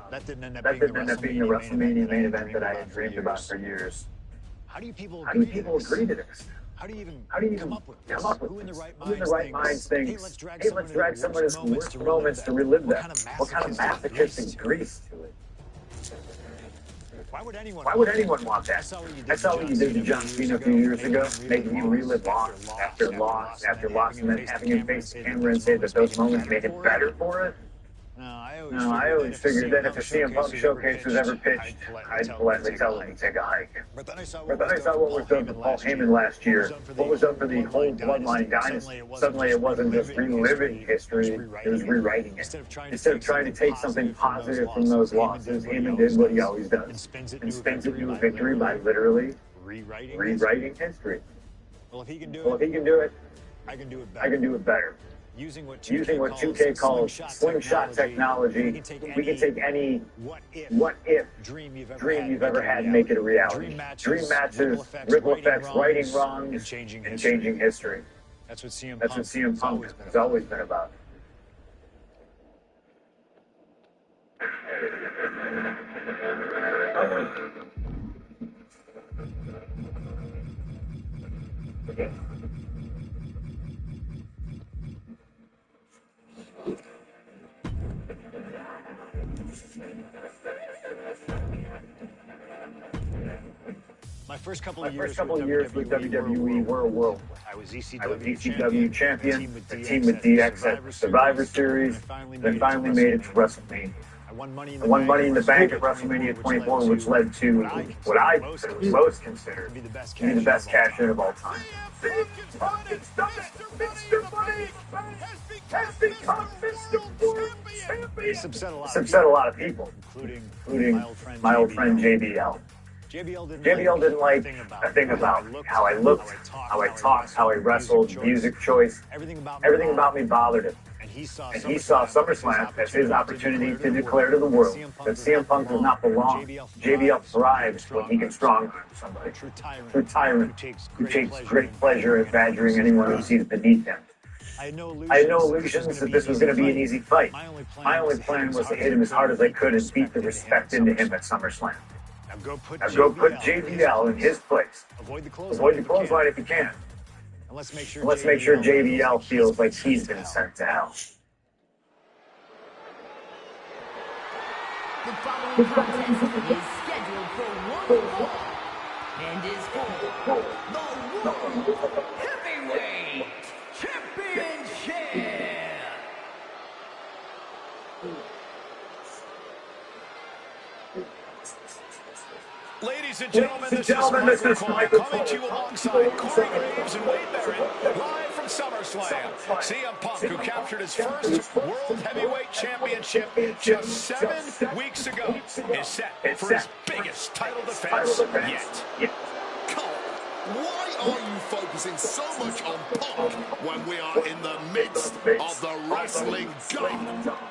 That didn't end up That being didn't end up being the WrestleMania main event that I had dreamed about for years. How do you people agree to this? How do you even come up with this? Who in the right mind thinks, hey, let's drag some of his worst moments to relive that? What kind of masochistic grease to it? Why would anyone want that? I saw what you did to John Cena a few years ago, making him relive loss after loss after loss, and then having him face the camera and say that those moments made him better for it. No, I always figured that if a CM Punk showcase was ever pitched, I'd politely tell him to take a hike. But then I saw what was done for Paul Heyman last year, what was done for the whole Bloodline dynasty. Suddenly it wasn't just reliving history, it was rewriting it. Instead of trying to take something positive from those losses, Heyman did what he always does, and spins it into a victory by literally rewriting history. Well, if he can do it, I can do it better. Using what 2K calls slingshot technology, we can take any what if dream you've ever had and make it a reality. Dream matches, ripple effects, righting wrongs, and changing history. That's what CM Punk has always been about. My first couple of years with WWE were a whirlwind. I was ECW champion, a team with DX at Survivor Series, then finally made it to WrestleMania. I won Money in the Bank at WrestleMania 24, which led to what I most consider to be the best cash-in of all time. Mr. Money has become Mr. World Champion. This upset a lot of people, including my old friend JBL. JBL didn't like a thing about me. How I looked, how I talked, how I wrestled, music choice. Everything about me bothered him. And he saw SummerSlam as his opportunity to declare to the world that CM Punk does not belong. JBL thrives when he can strong-arm somebody. True tyrant who takes great pleasure at badgering anyone who sees beneath him. I had no illusions that this was going to be an easy fight. My only plan was to hit him as hard as I could and beat the respect into him at SummerSlam. Now go put JBL in his place. Avoid the clothesline if you can. And let's make sure JBL feels like he's been sent to hell. The following contest is scheduled for one fall and is for the World Heavyweight Championship. Ladies and gentlemen, this is Michael Cole coming to you alongside Corey Graves and Wade Barrett, live from SummerSlam. CM Punk, who captured his first World Heavyweight Championship just 7 weeks ago, is set for his biggest title defense yet. Cole, why are you focusing so much on Punk when we are in the midst of the wrestling god?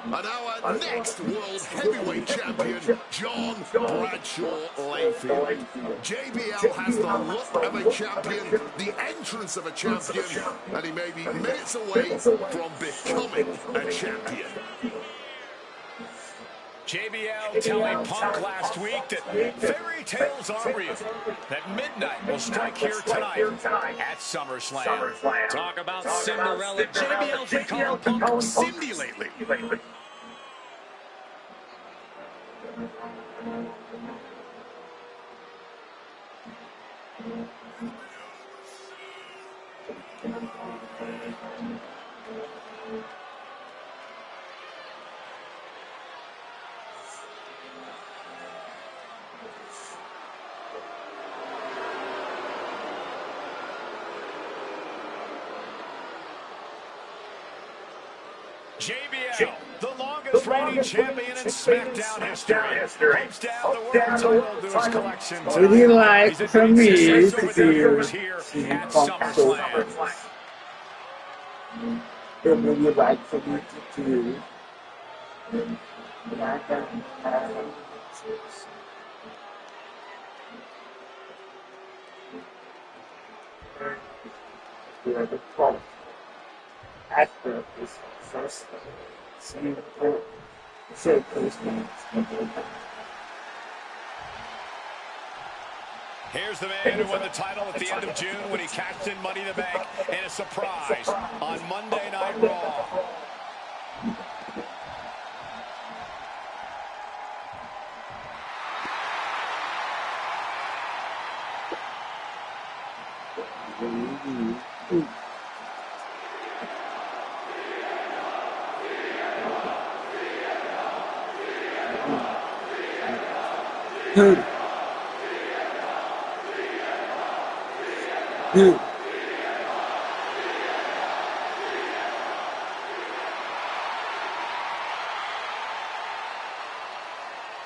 And our next World Heavyweight Champion, John Bradshaw Layfield. JBL has the look of a champion, the entrance of a champion, and he may be minutes away from becoming a champion. JBL telling Punk last week that fairy tales are real, that midnight will strike here tonight at SummerSlam. Talk about Cinderella. JBL's been calling Punk Cindy lately. JBL, the longest reigning champion in SmackDown history, hopes to add the world title to his collection tonight. Would you like He's for me admitted to success over the years do here at Punk SummerSlam. What would you like for me to do? After this first showcase Here's the man who won the title at the end of June when he cashed in Money in the Bank in a surprise on Monday Night Raw.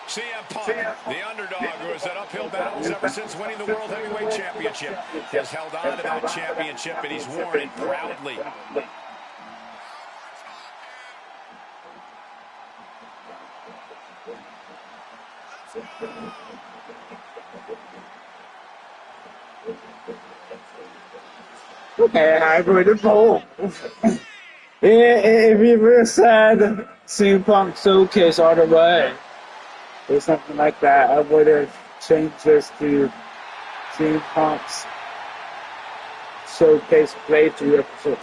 CM Punk, the underdog who has had uphill battles ever since winning the World Heavyweight Championship, has held on to that championship, and he's worn it proudly. Okay, I would have told. If you would have said CM Punk showcase all the way, or something like that, I would have changed this to CM Punk's showcase playthrough episode.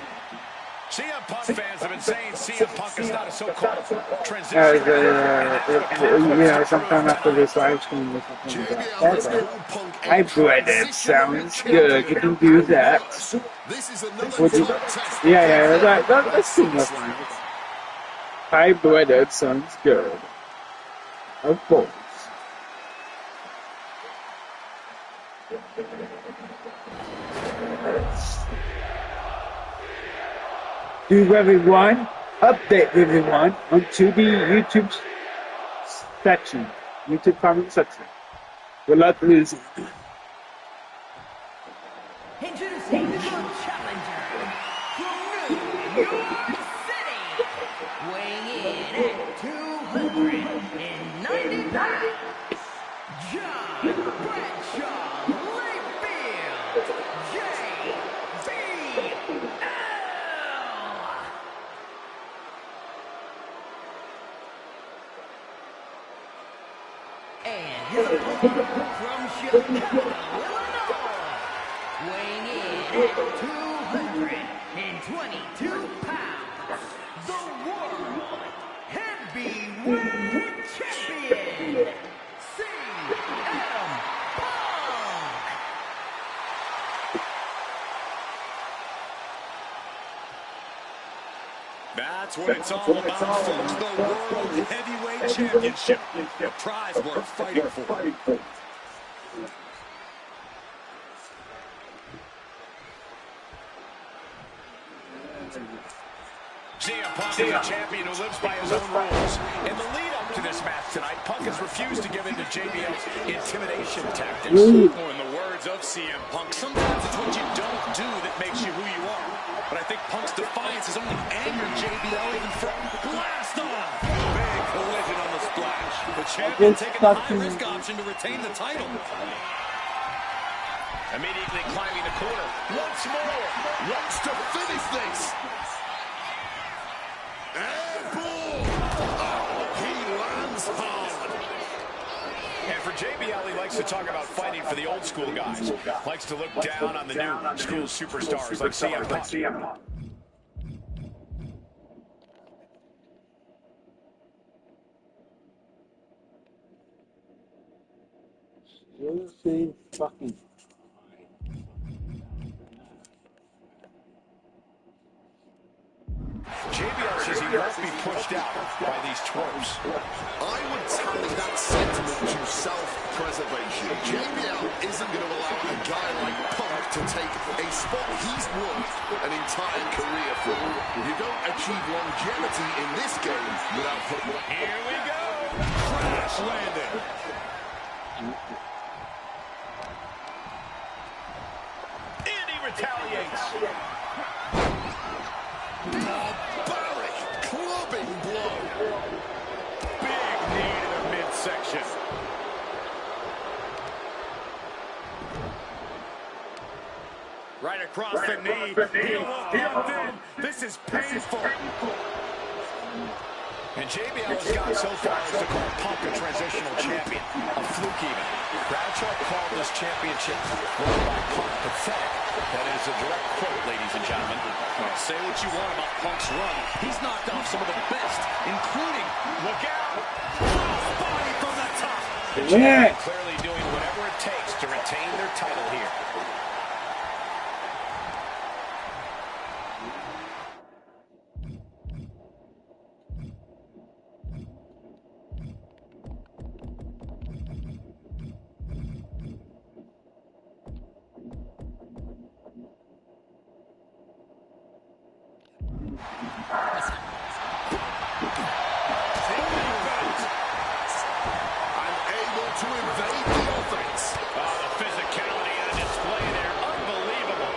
CM Punk fans have been saying CM Punk is not a so-called transition. Sometime after this live stream or something like that. That's it. Hybrid sounds good. You can do that. Would you? Yeah, that's seamless line. Hybrid sounds good. Of course. Do everyone, update everyone onto the YouTube section, YouTube comment section. Good luck losing. Introducing the challenger from New York City, weighing in at 290 pounds, John Bradshaw Layfield, JBL. And his opponent from Chicago, Illinois, weighing in at 222 pounds, the World Heavyweight World Champion, CM Punk. That's what it's all about, folks. The World Heavyweight Championship. A prize worth fighting for. CM Punk is a champion who lives by his own rules. In the lead-up to this match tonight, Punk has refused to give in to JBL's intimidation tactics. Or in the words of CM Punk, sometimes it's what you don't do that makes you who you are. But I think Punk's defiance has only angered JBL even further. Blast off! Big collision on the splash. The champion taking the high-risk option to retain the title. Immediately climbing the corner. Once more. Wants to finish this. Airball! Oh, he lands hard. And for JBL, he likes to talk about fighting for the old school guys. Likes to look down on the new school superstars like CM Punk. Same fucking. JBL says he won't be pushed out by these twerps. I would tally that sentiment to self-preservation. JBL isn't going to allow a guy like Punk to take a spot he's worked an entire career for. You don't achieve longevity in this game without football. Here we go. Crash landing. And he retaliates. Barbaric clubbing blow. Big knee to the midsection. Right across the knee. Heel hook in. This is painful. And JBL has gone so far as to call Punk a transitional champion. A fluke even. Bradshaw called this championship won by Punk pathetic. That is a direct quote, ladies and gentlemen. Well, say what you want about Punk's run. He's knocked off some of the best, including, look out, body from the top. The champion clearly doing whatever it takes to retain their title here. Unable to invade the offense. Oh, the physicality on display there. Unbelievable.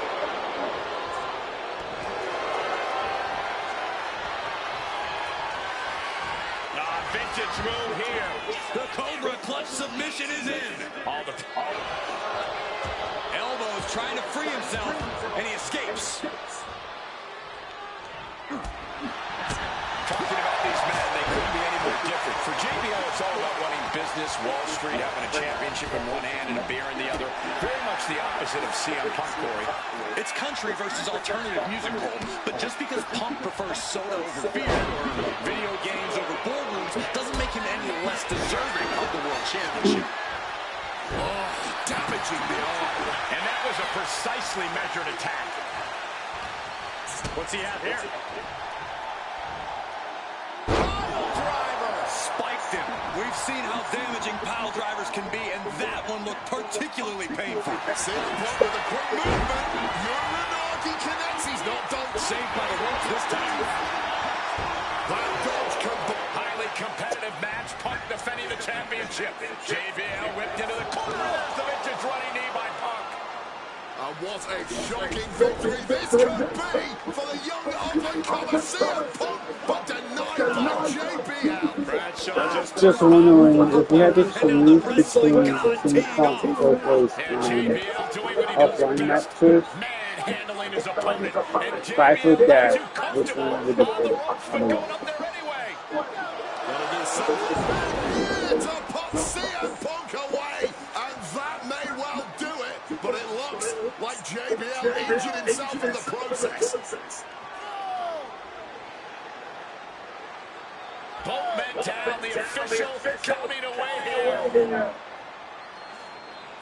Vintage move here. The Cobra clutch submission is in. Elbows trying to free himself, and he escapes. Talking about these men, they couldn't be any more different. For JBL, it's all about running business, Wall Street, having a championship in one hand and a beer in the other. Very much the opposite of CM Punk, Corey. It's country versus alternative music, Cole. But just because Punk prefers soda over beer or video games over boardrooms doesn't make him any less deserving of the World Championship. Oh, damaging the arm. And that was a precisely measured attack. What's he have here? Spiked him. We've seen how damaging pile drivers can be, and that one looked particularly painful. CM Punk with a quick movement. Uranagi connects. He's not done. Saved by the ropes this time. That dodge highly competitive match. Punk defending the championship. JBL whipped into the corner. There's the vintage running knee by Punk. And what a shocking victory this could be for the young up-and-comer CM Punk, but denied by JBL. Just wondering if he had to choose between CM Punk and upright matches, 5 foot dash, which one would you pick? To put CM Punk away, and that may well do it, but it looks like JBL injured himself in the process. Both men down the official coming away here.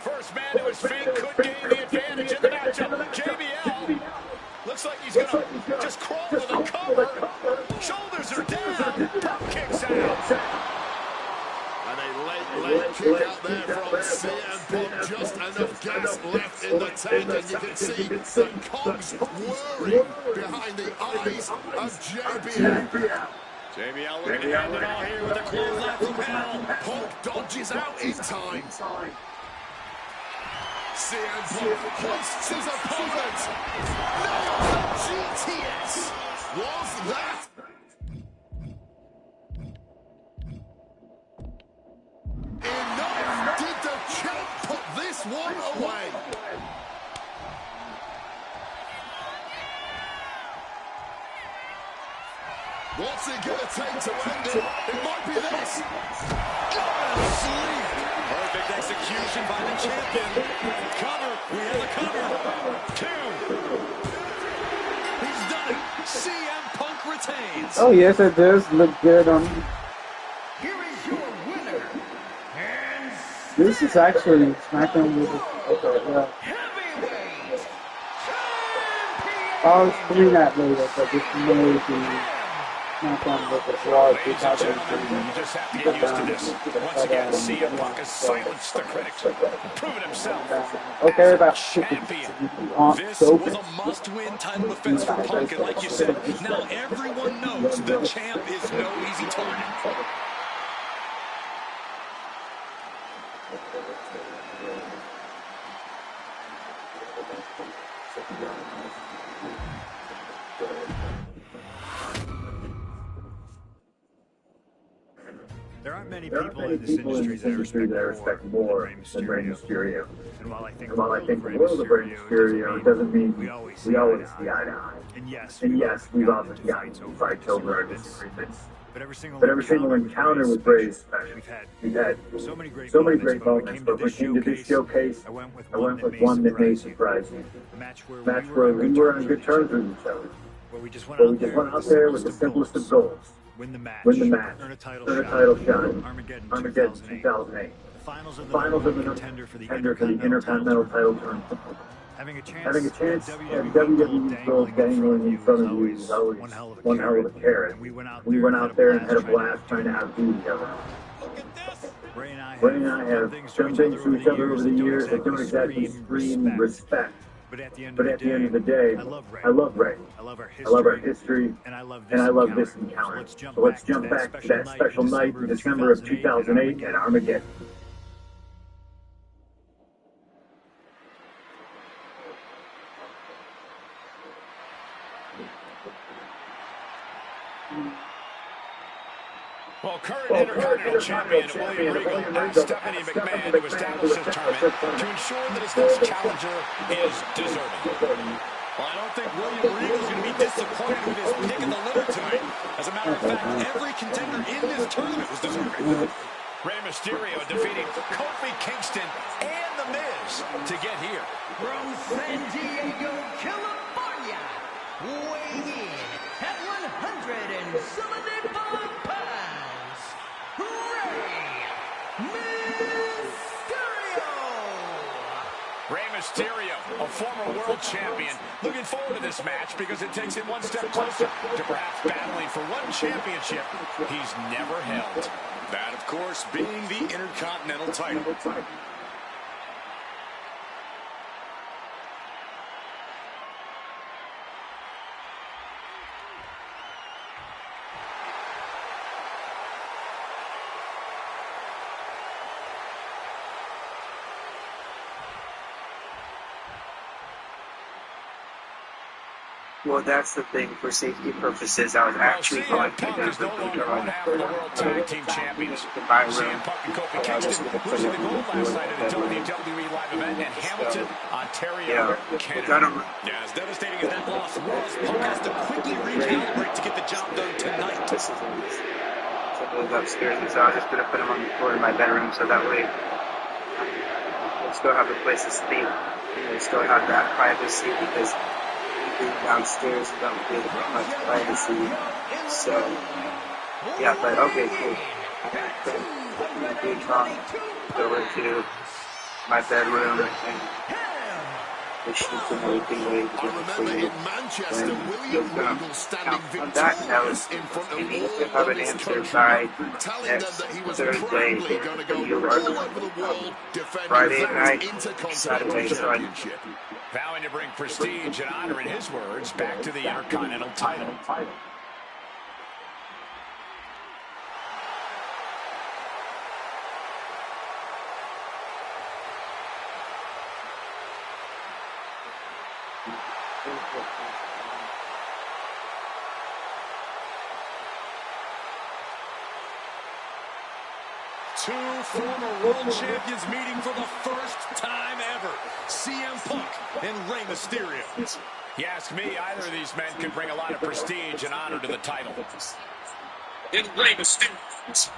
First man to his feet could gain the advantage in the matchup. JBL looks like he's going to just crawl to the cover. Shoulders are down. Pump kicks out. And a late kick out there from CM Punk. Just enough gas left in the tank, and you can see the cogs whirring behind the eyes of JBL. JBL looking to end it all here with a clothesline from hell. Punk dodges out in time. CM Punk hoists his opponent. Nails the GTS. Was that? Enough! Did the champ put this one away? What's it going to take to end it? It might be this. Sleep. Perfect execution by the champion. Cover. We have a cover. 2. He's done it. CM Punk retains. Oh yes, it does look good on. Here is your winner. And This is actually SmackDown with the heavyweight I'll explain that later, but this may be SmackDown with the Raw Ladies and gentlemen, you just have to get used to this. Once again, CM Punk has silenced the critics, proven himself. Okay, about champion. This so was a must-win title defense for Punk, and like you said, now everyone knows the champ is no easy target. There aren't many people in this industry that I respect more than Rey Mysterio. And while I think the world of Rey Mysterio, it doesn't mean we always see eye to eye. And yes, we've often gotten to fight over our disagreements. But every single encounter with Rey is special. We've had so many great moments, but when it came to this showcase, I went with one that may surprise you. A match where we were on good terms with each other. Where we just went out there with the simplest of goals. Win the match, earn a title shot, Armageddon 2008. The finals of the contender for the Intercontinental title tournament. Having a chance at WWE gold dangling in front of you is always one hell of a carrot. We went out there and had a blast trying to outdo each other. Ray and I have done things to each other over the years that don't exactly scream respect. But at the end of the day, I love Ray. I love our history, and I love this encounter. So let's jump back to that special night in December of 2008 at Armageddon. Well, current Intercontinental Champion William Regal asked Stephanie McMahon to establish this tournament to ensure that his next challenger is deserving. Well, I don't think William Regal's going to be disappointed with his pick in the litter tonight. As a matter of fact, every contender in this tournament was deserving. Rey Mysterio defeating Kofi Kingston and The Miz to get here. from San Diego, California, weighing in at 175 pounds, Rey Mysterio, a former world champion, looking forward to this match because it takes him one step closer to perhaps battling for one championship he's never held. That, of course, being the Intercontinental title. Well, that's the thing. For safety purposes, I was actually going to CM Punk is no longer one half of the World Tag Team Champions. CM Punk and Kofi Kingston losing the gold last night at a WWE live event in Hamilton, Ontario, Canada. Yeah, as devastating as that loss was, Punk has to quickly recalibrate to get the job done tonight. This is upstairs, and so I was just going to put them on the floor in my bedroom, so that way we'll still have a place to sleep, and we'll still have that privacy, because downstairs don't get much privacy. So yeah, but okay, cool. Go into my bedroom and the sheets and everything ready to get to sleep. And just gonna count on that note, and need to have an answer by next Thursday in New York. Friday night, Saturday, Sunday. Vowing to bring prestige and honor, in his words, back to the Intercontinental title. Two former world champions meeting for the first time ever. CM Punk and Rey Mysterio. You ask me, either of these men can bring a lot of prestige and honor to the title. And Rey Mysterio.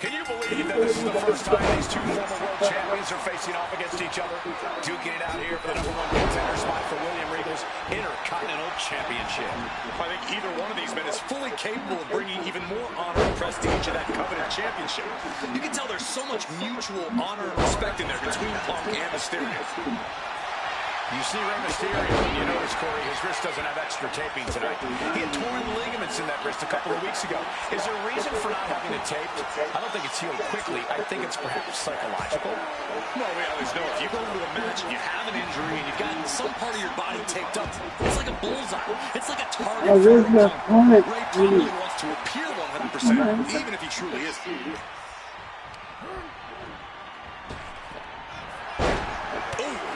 Can you believe that this is the first time these two former world champions are facing off against each other? Duking it out here for the #1 contender spot for William Regal's Intercontinental Championship. I think either one of these men is fully capable of bringing even more honor and prestige to that coveted championship. You can tell there's so much mutual honor and respect in there between Punk and Mysterio. You see Rey Mysterio, and you notice, Corey, his wrist doesn't have extra taping tonight. He had torn ligaments in that wrist a couple of weeks ago. Is there a reason for not having it taped? I don't think it's healed quickly. I think it's perhaps psychological. Well, we always know if you go into a match and you have an injury and you've got some part of your body taped up, it's like a bullseye. It's like a target. Ray probably wants to appear 100%, even if he truly is.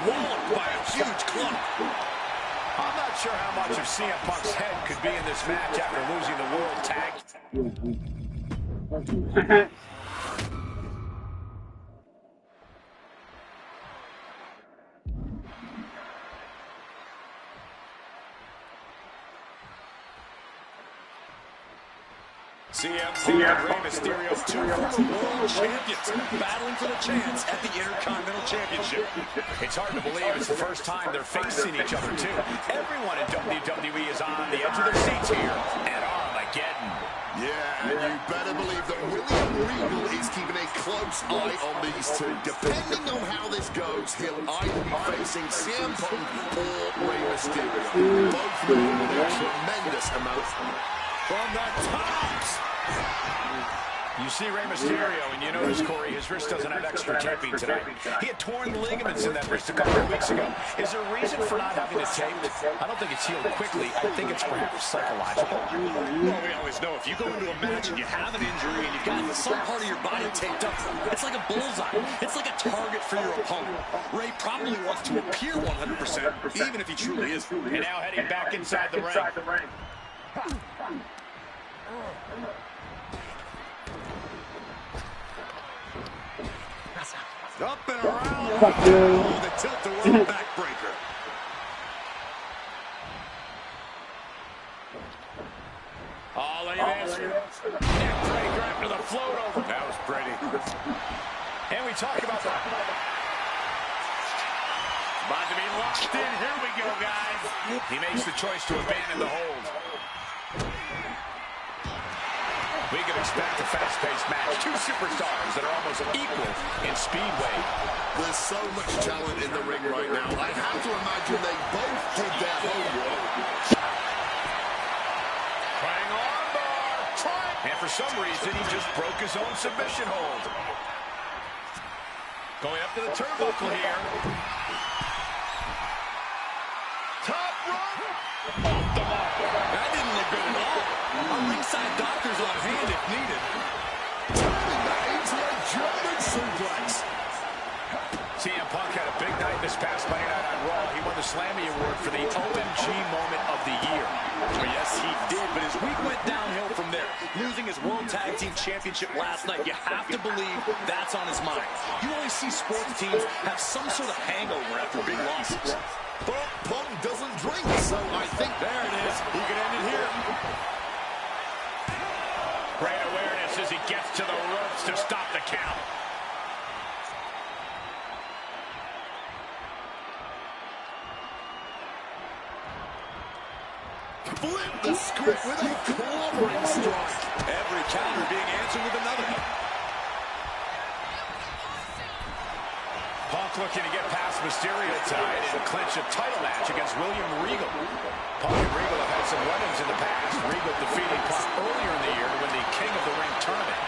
Walloped by a huge club. I'm not sure how much of CM Punk's head could be in this match after losing the World Tag. CM and Rey Mysterio, two former world champions, battling for the chance at the Intercontinental Championship. It's hard to believe it's the first time they're facing each other, too. Everyone in WWE is on the edge of their seats here at Armageddon. Yeah, and you better believe that William Regal is keeping a close eye on these two. Depending on how this goes, he'll either be facing CM Punk or Rey Mysterio. Both men with a tremendous amount from the tops. You see Rey Mysterio, and you notice, Corey, his wrist doesn't have extra taping tonight. He had torn ligaments in that wrist a couple of weeks ago. Is there a reason for not having it taped? I don't think it's healed quickly. I think it's perhaps psychological. Well, we always know if you go into a match and you have an injury and you've got some part of your body taped up, it's like a bullseye. It's like a target for your opponent. Rey probably wants to appear 100%, even if he truly is. And now heading back inside the ring. Up and around. Fuck you. Oh, the tilt-a-whirl backbreaker. Oh, look at this. Neckbreaker after the float over. That was pretty. And we talk about that. About to be locked in. Here we go, guys. He makes the choice to abandon the hold. We can expect a fast-paced match. Two superstars that are almost equal in speedway. There's so much talent in the ring right now. I have to imagine they both did their homework. Trying armbar. And for some reason, he just broke his own submission hold. Going up to the turnbuckle here. Top rope. Off the mark. That didn't look good at all. A ringside doctor's on hand if needed. Turning that into a German suplex. CM Punk had a big night this past Monday night on Raw. He won the Slammy Award for the OMG Moment of the Year. Well, yes, he did, but his week went downhill from there. Losing his World Tag Team Championship last night, you have to believe that's on his mind. You always see sports teams have some sort of hangover after big losses. But Punk doesn't drink, so I think there it is. He can end it here. Great awareness as he gets to the ropes to stop the count. Flip the script with a clobbering strike. Every counter being answered with another. Punk looking to get past Mysterio tonight and clinch a title match against William Regal. Punk and Regal have had some run-ins in the past. Regal defeating Punk earlier in the year to win the King of the Ring tournament.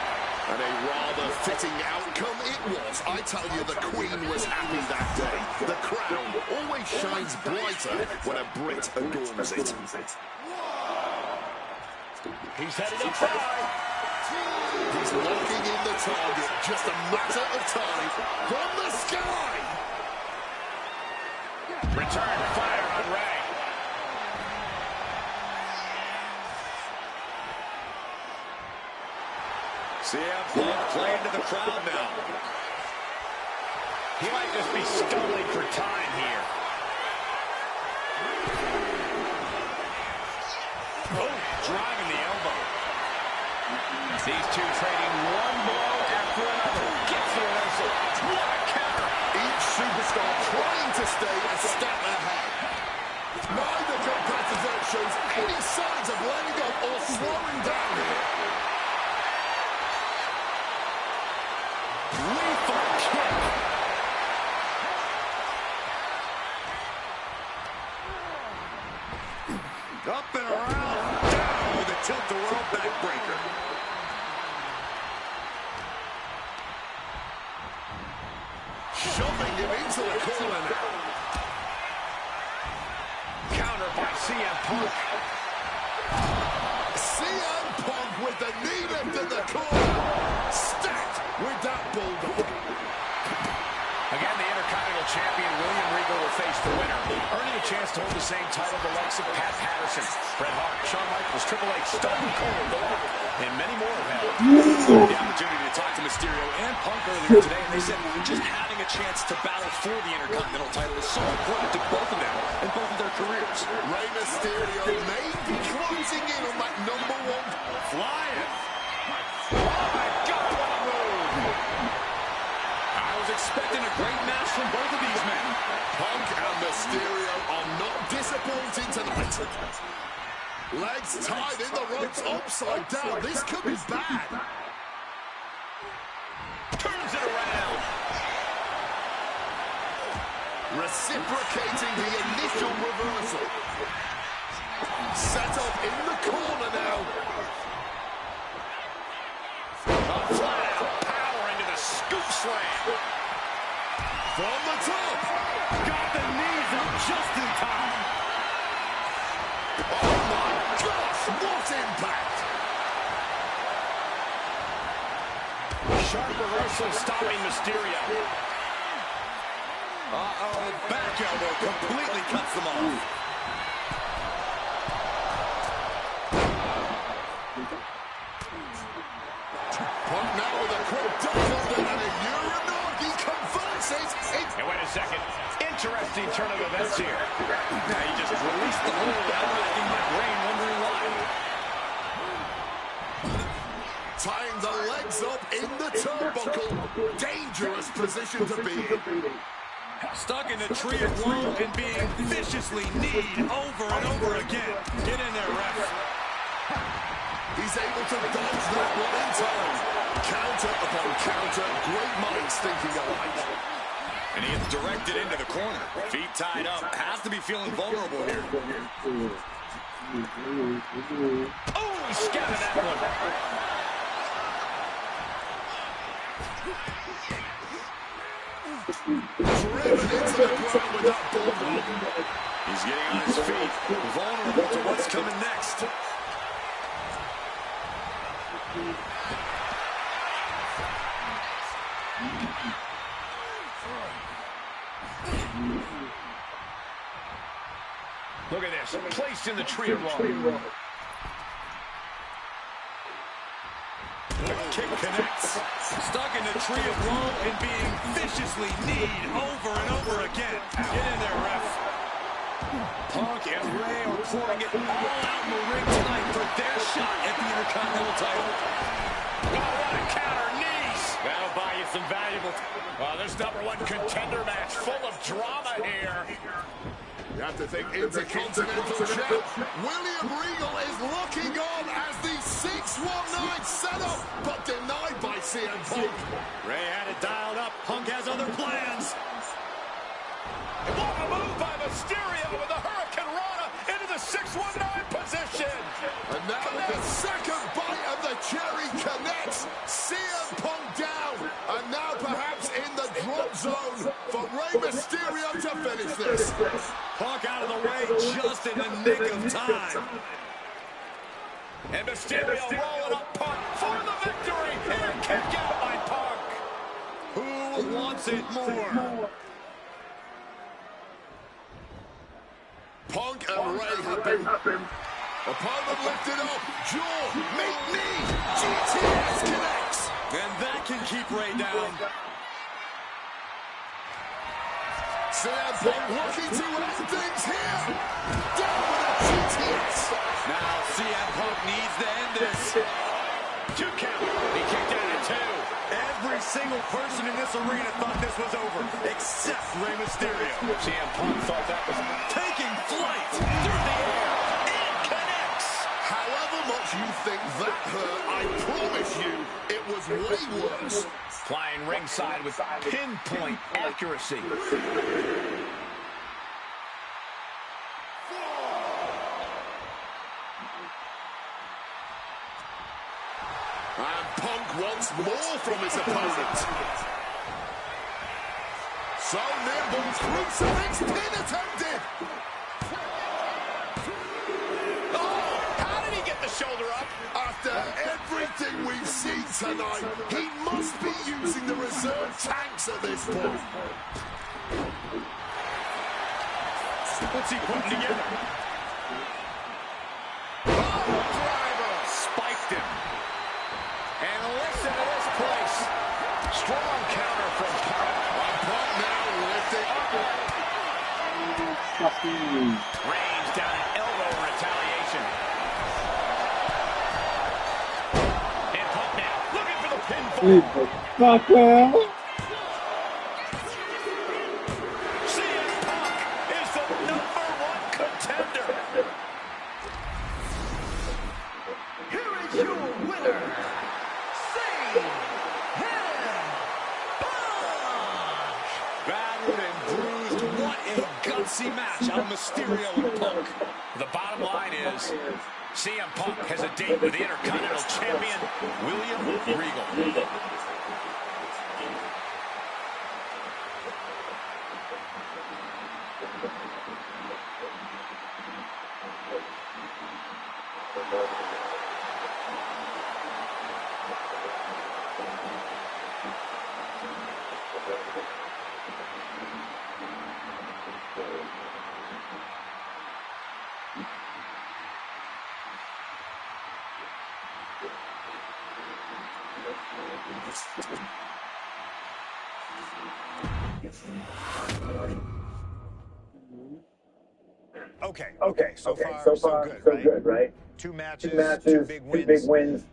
And a rather fitting outcome it was. I tell you, the Queen was happy that day. The crown always shines brighter when a Brit adorns it. He's headed inside. He's locking in the target. Just a matter of time. From the sky. Return fire on Ray. CM Punk playing to the crowd now. He might just be stalling for time here. Oh, driving the elbow. These two trading one blow after another. Gets the reversal. What a counter. Each superstar trying to stay a step ahead. Neither competitor shows any signs of letting up or slowing down here. Lethal kick. Up and around. Down with a tilt-the-world backbreaker. Shoving him into the corner now. Counter by CM Punk. CM Punk with the knee lift in the corner. Stacked with that bulldog. Again, the Intercontinental Champion William Regal will face the winner, earning a chance to hold the same title the likes of Pat Patterson, Bret Hart, Shawn Michaels, Triple H, Stone Cold, and many more have held. The opportunity to talk to Mysterio and Punk earlier today, and they said just having a chance to battle for the Intercontinental title is so important to both of them and both of their careers. Rey Mysterio may be closing in on that number one. Flying. Oh my God, what a move. I was expecting a great match from both of these men. Punk and Mysterio are not disappointing tonight. Legs tied in the ropes upside down. This could be bad. Turns it around. Reciprocating the initial reversal. Set up in the corner now. Flat out power into the scoop slam. From the top. Got the knees up just in time. Oh my gosh, what impact. Sharp reversal stopping Mysterio. Uh-oh, back elbow completely cuts them off. Punk now with a quick duck under and a Uranagi converts it. And wait a second. Interesting turn of events here. Now he just released the hold out, racking my brain, wondering why. Tying the legs up in the turnbuckle. Dangerous position to be in. Stuck in the tree of woe and being viciously kneed over and over again. Get in there, ref. He's able to dodge that one in time. Counter upon counter. Great minds thinking alike. And he gets directed into the corner. Feet tied up. Has to be feeling vulnerable here. Oh, he scattered that one. Driven into the ground with that bulldog. He's getting on his feet. Vulnerable to what's coming next. Look at this. Placed in the tree of woe. The kick connects. Stuck in the tree of woe and being viciously kneed over and over again. Get in there, ref. Punk and Ray are pouring it all out in the ring tonight for their shot at the Intercontinental title. Oh, what a counter. Knees. That'll buy you some valuable. This #1 contender match full of drama here. You have to think Intercontinental Champ. William Regal is looking on as the 619 setup, but denied by CM Punk. Ray had it dialed up. Punk has other plans. What a move by Mysterio with the Hurricane Rana into the 619 position. And now the second bite of the cherry connects. CM Punk down. And now perhaps in the drop zone for Rey Mysterio to finish this. Punk out of the way just in the nick of time. And Mysterio rolling up Punk for the victory. And kick out by Punk. Who wants it more? Punk and Ray have been. Opponent lifted up. Jaw. Meet knee. GTS connects. And that can keep Ray down. CM Punk looking to end things here. Down with a GTS. Now CM Punk needs to end this. 2 count. He kicked out at 2. Every single person in this arena thought this was over, except Rey Mysterio. CM Punk thought that was Taking flight through the air. and connects. However much you think that hurt, I promise you it was way worse. Flying ringside with pinpoint accuracy. And Punk wants more from his opponent. So nimble, crucifix pin attempted. Oh, how did he get the shoulder up? After everything we've seen tonight, he must be using the reserve tanks at this point. What's he putting together? Driver spiked him. And listen to this place. Strong counter from Punk. Punk now lifting up. Reigns down an elbow in retaliation. And Punk now looking for the pinfall. Fucker. CM Punk is the #1 contender. Here is your winner, Battered and bruised. What a gutsy match out of Mysterio and Punk. The bottom line is CM Punk has a date with the Intercontinental Champion, William Regal. Okay, so far, so good, right? Two 2 matches, matches, 2 big wins.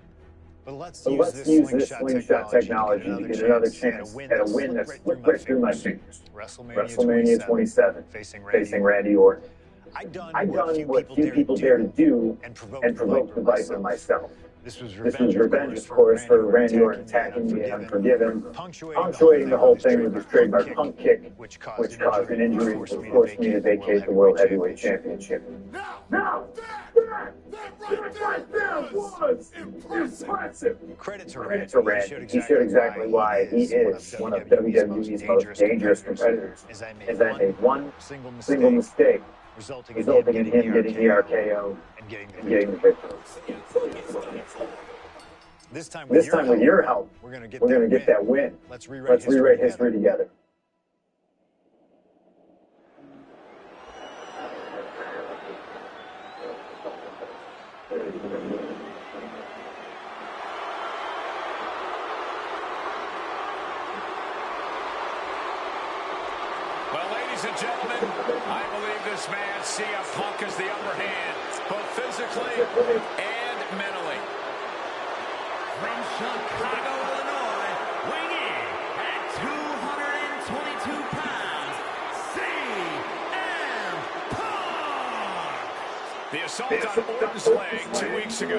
But let's Let's use this slingshot technology to get another chance at a win that's slipped right through my fingers. WrestleMania 27, facing Randy Orton. I've done what few people dare to do and provoked the Viper myself. This was revenge, of course, for Randy Orton attacking me and Unforgiven, punctuating the whole thing with his trademark punk kick, which caused an injury which forced me to vacate the World Heavyweight Championship. Now, that right there was impressive. Credit to Randy. He showed exactly why he is one of WWE's most dangerous competitors, as I made one single mistake, resulting in him getting the RKO and getting the victory. This time with your help, we're going to get that win. Let's rewrite history together. Well, ladies and gentlemen, I believe this man, CM Punk, has the upper hand, both physically and mentally. from Chicago, Illinois, weighing in at 222 pounds, CM Punk. The assault on Orton's leg 2 weeks ago.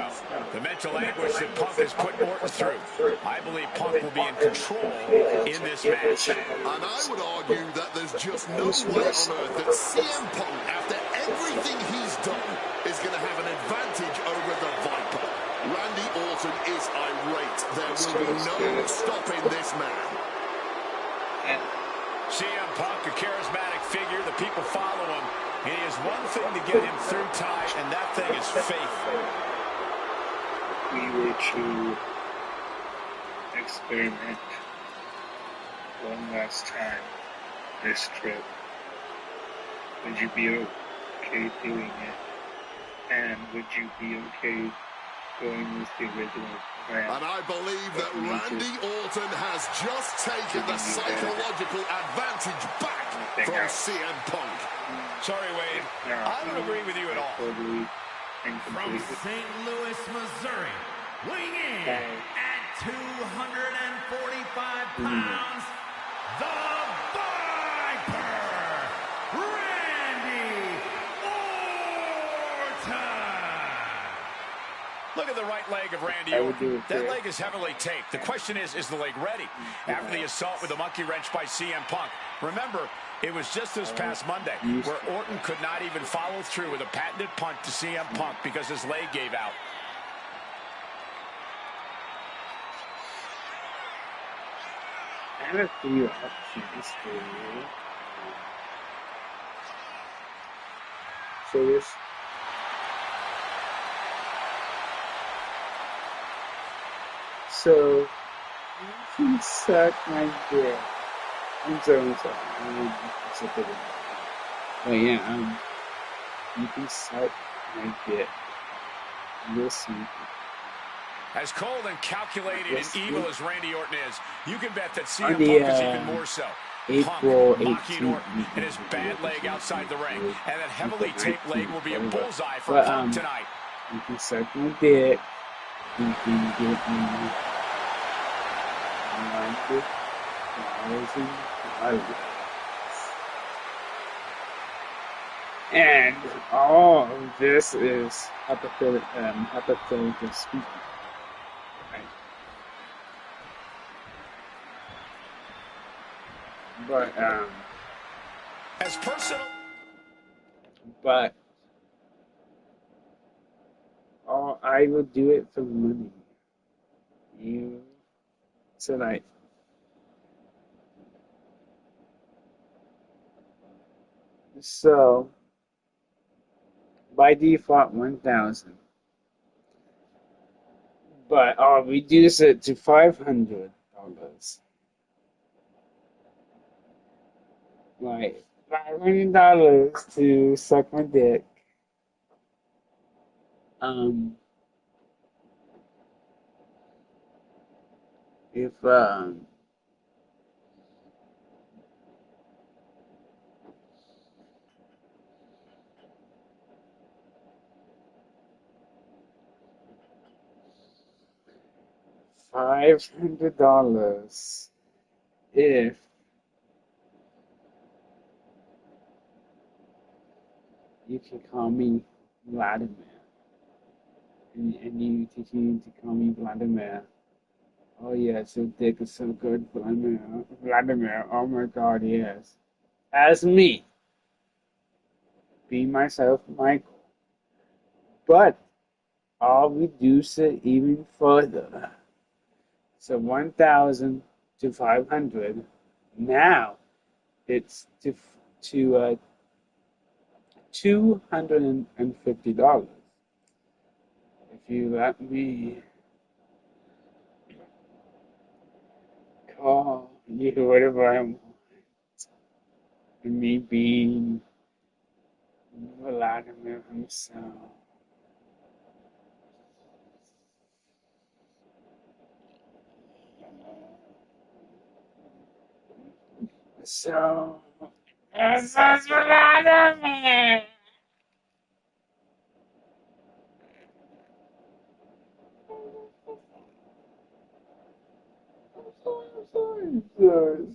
The mental anguish that Punk has put Orton through. I believe Punk will be in control in this match. And I would argue that there's just no way on earth that CM Punk, after everything he's done, is going to have an advantage over the Viper. Randy Orton is irate. There will be no stopping this man. CM Punk, a charismatic figure. The people follow him. He has one thing to get him through, Ty, and that thing is faith. We were to experiment one last time this trip. Would you be okay doing it? And would you be okay going with the original plan? And I believe that Randy Orton has just taken the psychological advantage back from CM Punk. Sorry, Wade. I don't agree with you at all. From St. Louis, Missouri, weighing in at 245 pounds, the Viper, Randy Orton. Look at the right leg of Randy Orton. That leg is heavily taped. The question is the leg ready? After the assault with a monkey wrench by CM Punk. Remember, it was just this past Monday where Orton could not even follow through with a patented punt to CM Punk because his leg gave out. I have a few options for you. So this. So, you can suck my dick. I'm sorry. But yeah, you can suck my dick. Listen. As cold and calculated and evil as Randy Orton is, you can bet that CM Punk is even more so. April Punk mocking Orton and his bad leg outside the ring. And that heavily taped leg will be a bullseye for Punk tonight. You can suck my dick. You can get me $100,000. And all of this is hypothetical speaking. Right? But as personal, but I will do it for money. You tonight. So by default 1,000, but I'll reduce it to $500. Like $500 to suck my dick. If $500 if you can call me Vladimir, and you continue to call me Vladimir. Oh yes, your dick is so good, Vladimir. Oh my God, yes. As me, be myself, Michael. But I'll reduce it even further. So 1,000 to 500. Now it's to $250. If you let me call you whatever I want, and me being Vladimir himself. So, this is Vladimir.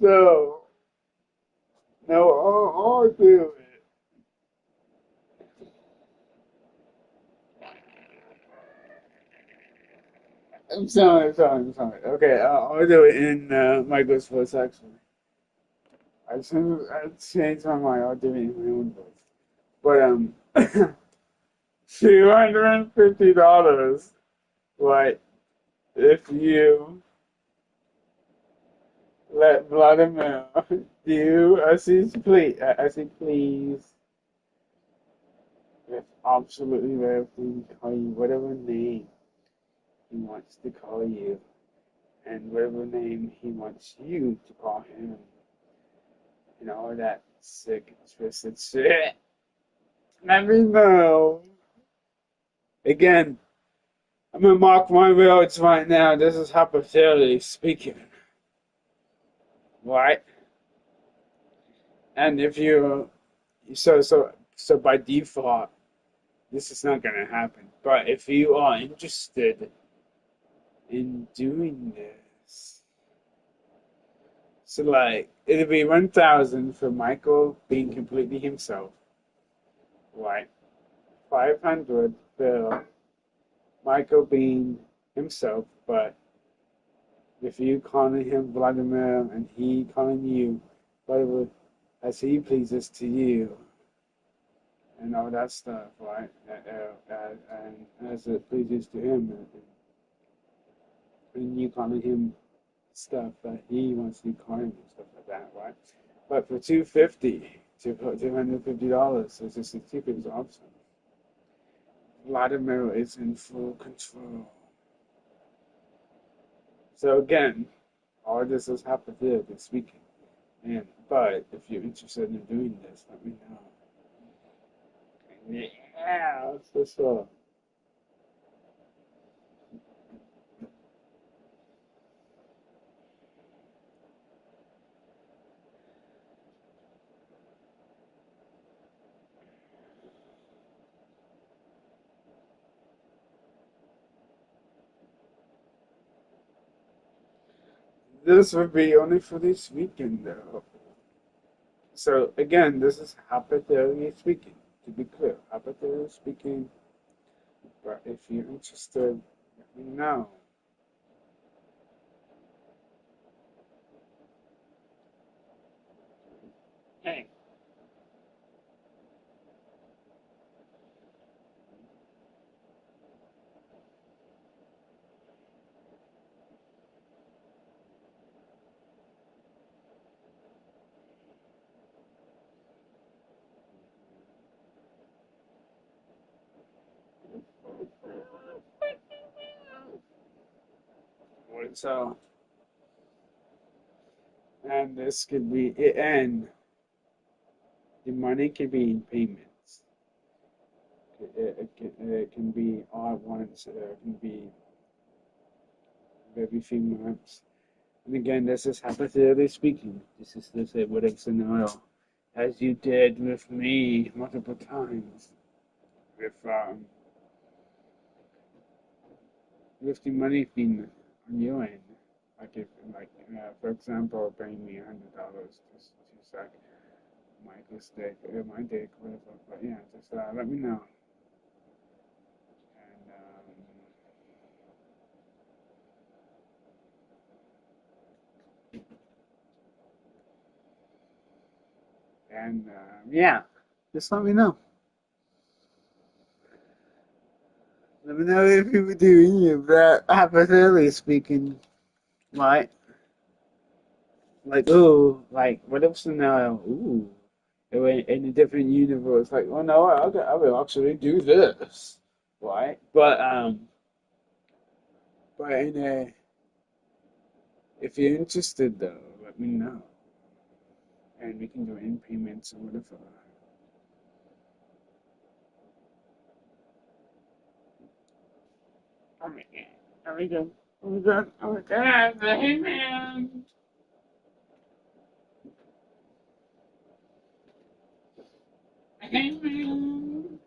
So, no, I'll do it. I'm sorry. Okay, I'll do it in Michael's voice, actually. I changed my mind. I'll do it in my own voice. But, $250, like, if you let Vladimir do as he please, with absolutely everything, call you whatever name he wants to call you, and whatever name he wants you to call him, and all that sick, twisted shit. Let me know. Again, I'm gonna mark my words right now. This is hypothetically speaking, right? And if you, so by default, this is not gonna happen. But if you are interested in doing this, so like it'll be 1,000 for Michael being completely himself, right? 500 for Michael being himself, but if you calling him Vladimir and he calling you whatever as he pleases to you and all that stuff, right? And as it pleases to him, and you calling him stuff that he wants to call him and stuff like that, right? But for $250, so it's just the cheapest option. Vladimir is in full control. So again, all this is hypothetically speaking. But if you're interested in doing this, let me know. Yeah, that's for sure. This would be only for this weekend, though. So again, this is hypothetically speaking. To be clear, hypothetically speaking. But if you're interested, let me know. Hey. So, and this could be, and the money can be in payments. It can be all at once. It can be every few months. And again, this is hypothetically speaking. This is the what if scenario, as you did with me multiple times with the money being on your end. Like if, for example, paying me $100 just to suck Michael's dick or my dick, whatever. But yeah, just let me know. And yeah, just let me know. Let me know if you would do any of that, hypothetically speaking, right? Like, ooh, like, what if scenario? Ooh, in a different universe, like, oh no, I will actually do this, right? But if you're interested though, let me know, and we can do in payments or whatever. Oh my god! Oh my god! Oh my god! Oh my god! Hey man! Hey man!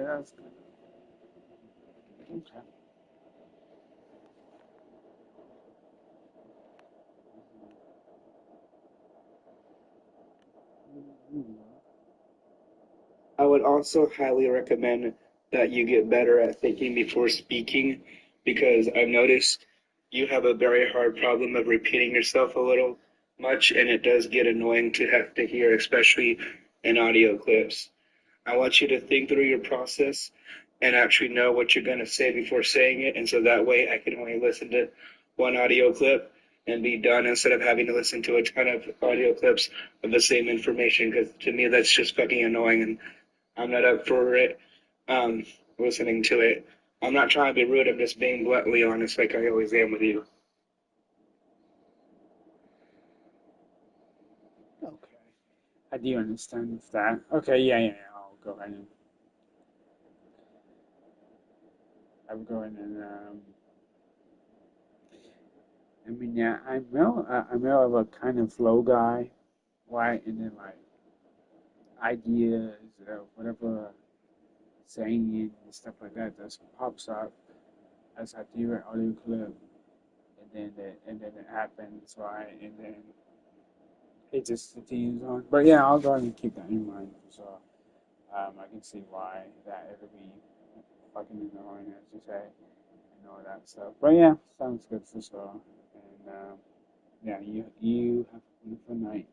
Okay, that's good. Okay. I would also highly recommend that you get better at thinking before speaking, because I've noticed you have a very hard problem of repeating yourself a little much, and it does get annoying to have to hear, especially in audio clips. I want you to think through your process and actually know what you're going to say before saying it, and so that way I can only listen to one audio clip and be done instead of having to listen to a ton of audio clips of the same information, because to me that's just fucking annoying, and I'm not up for it, listening to it. I'm not trying to be rude, I'm just being bluntly honest like I always am with you. Okay. I do understand that. Okay, yeah. I'll go ahead and I mean, yeah, I'm more of a kind of flow guy, right? And then like ideas, whatever saying and stuff like that just pops up as I do an audio clip, and then it happens, right? And then it just continues on. But yeah, I'll go ahead and keep that in mind. So I can see why that it would be fucking annoying, as you say, and all that stuff. But yeah, sounds good for sure. And yeah, you have a wonderful night.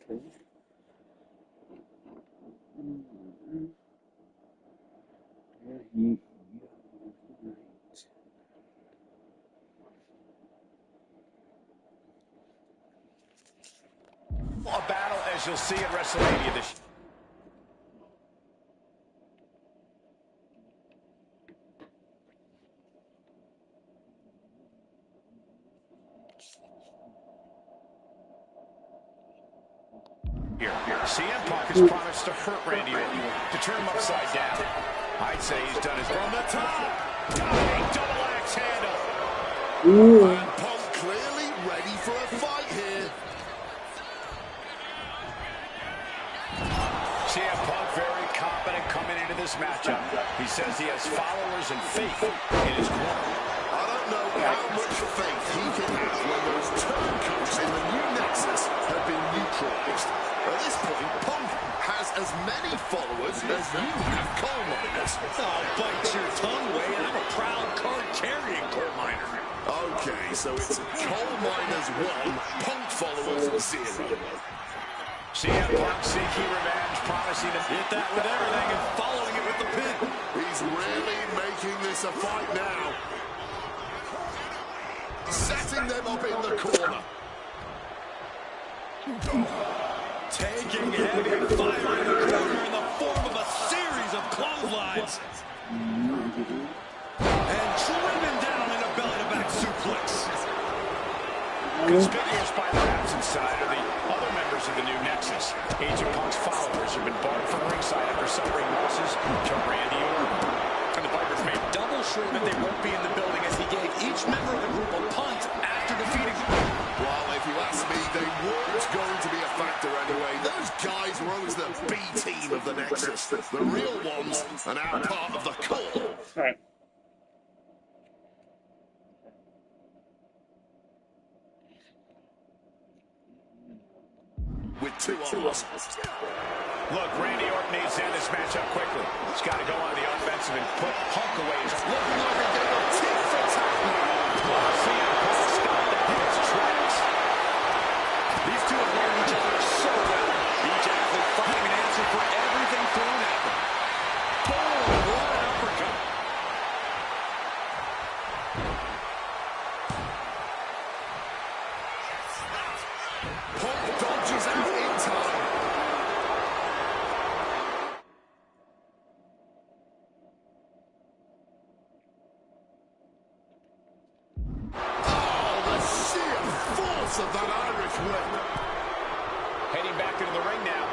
Okay. Yeah, you have a wonderful night. A battle as you'll see at WrestleMania this year. CM Punk has promised to hurt Randy Orton, to turn him upside down. I'd say he's done his from the top. Diving double axe handle. And Punk clearly ready for a fight here. CM Punk very confident coming into this matchup. He says he has followers and faith in his corner. I don't know how much faith he can have when those turncoats in the new Nexus have been neutralized. At this point, Punk has as many followers as you have coal miners. Oh, bite your tongue, Wade. I'm a proud card-carrying coal miner. Okay, so it's coal miners 1, Punk followers 0. CM Punk seeking revenge, promising to hit that with everything and following it with the pin. He's really making this a fight now. Setting them up in the corner. Taking heavy fire in the corner in the form of a series of clotheslines. And driven down in a belly-to-back suplex. Conspicuous by their absence side are the other members of the new Nexus. Agent Punk's followers have been barred from ringside after suffering losses to Randy Orton. And the Vipers made double sure that they won't be in the building as he gave each member of the group a punt after defeating them. Well, if you ask me, they weren't going to be a factor anyway. Those guys were always the B team of the Nexus. The real ones are now part of the core. Right. With 2 arms. Look, Randy Orton needs to end this matchup quickly. He's got to go on the offensive and put Punk away. Looking like a game of tit for tat. CM Punk stopped that in its tracks. These two have learned each other so well. Each athlete finding an answer for everything thrown at them. Boom! What an uppercut. Punk dodges out in time. Oh, the sheer force of that Irish whip. Heading back into the ring now.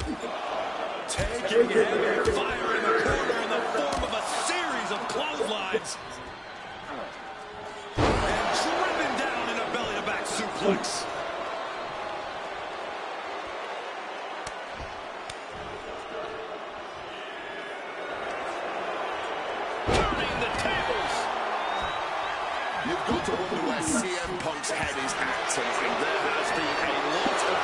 Taking heavy fire in the corner in the form of a series of clotheslines. And driven down in a belly-to-back suplex. Turning the tables. You've got to wonder where CM Punk's head is at tonight. There has been a lot of...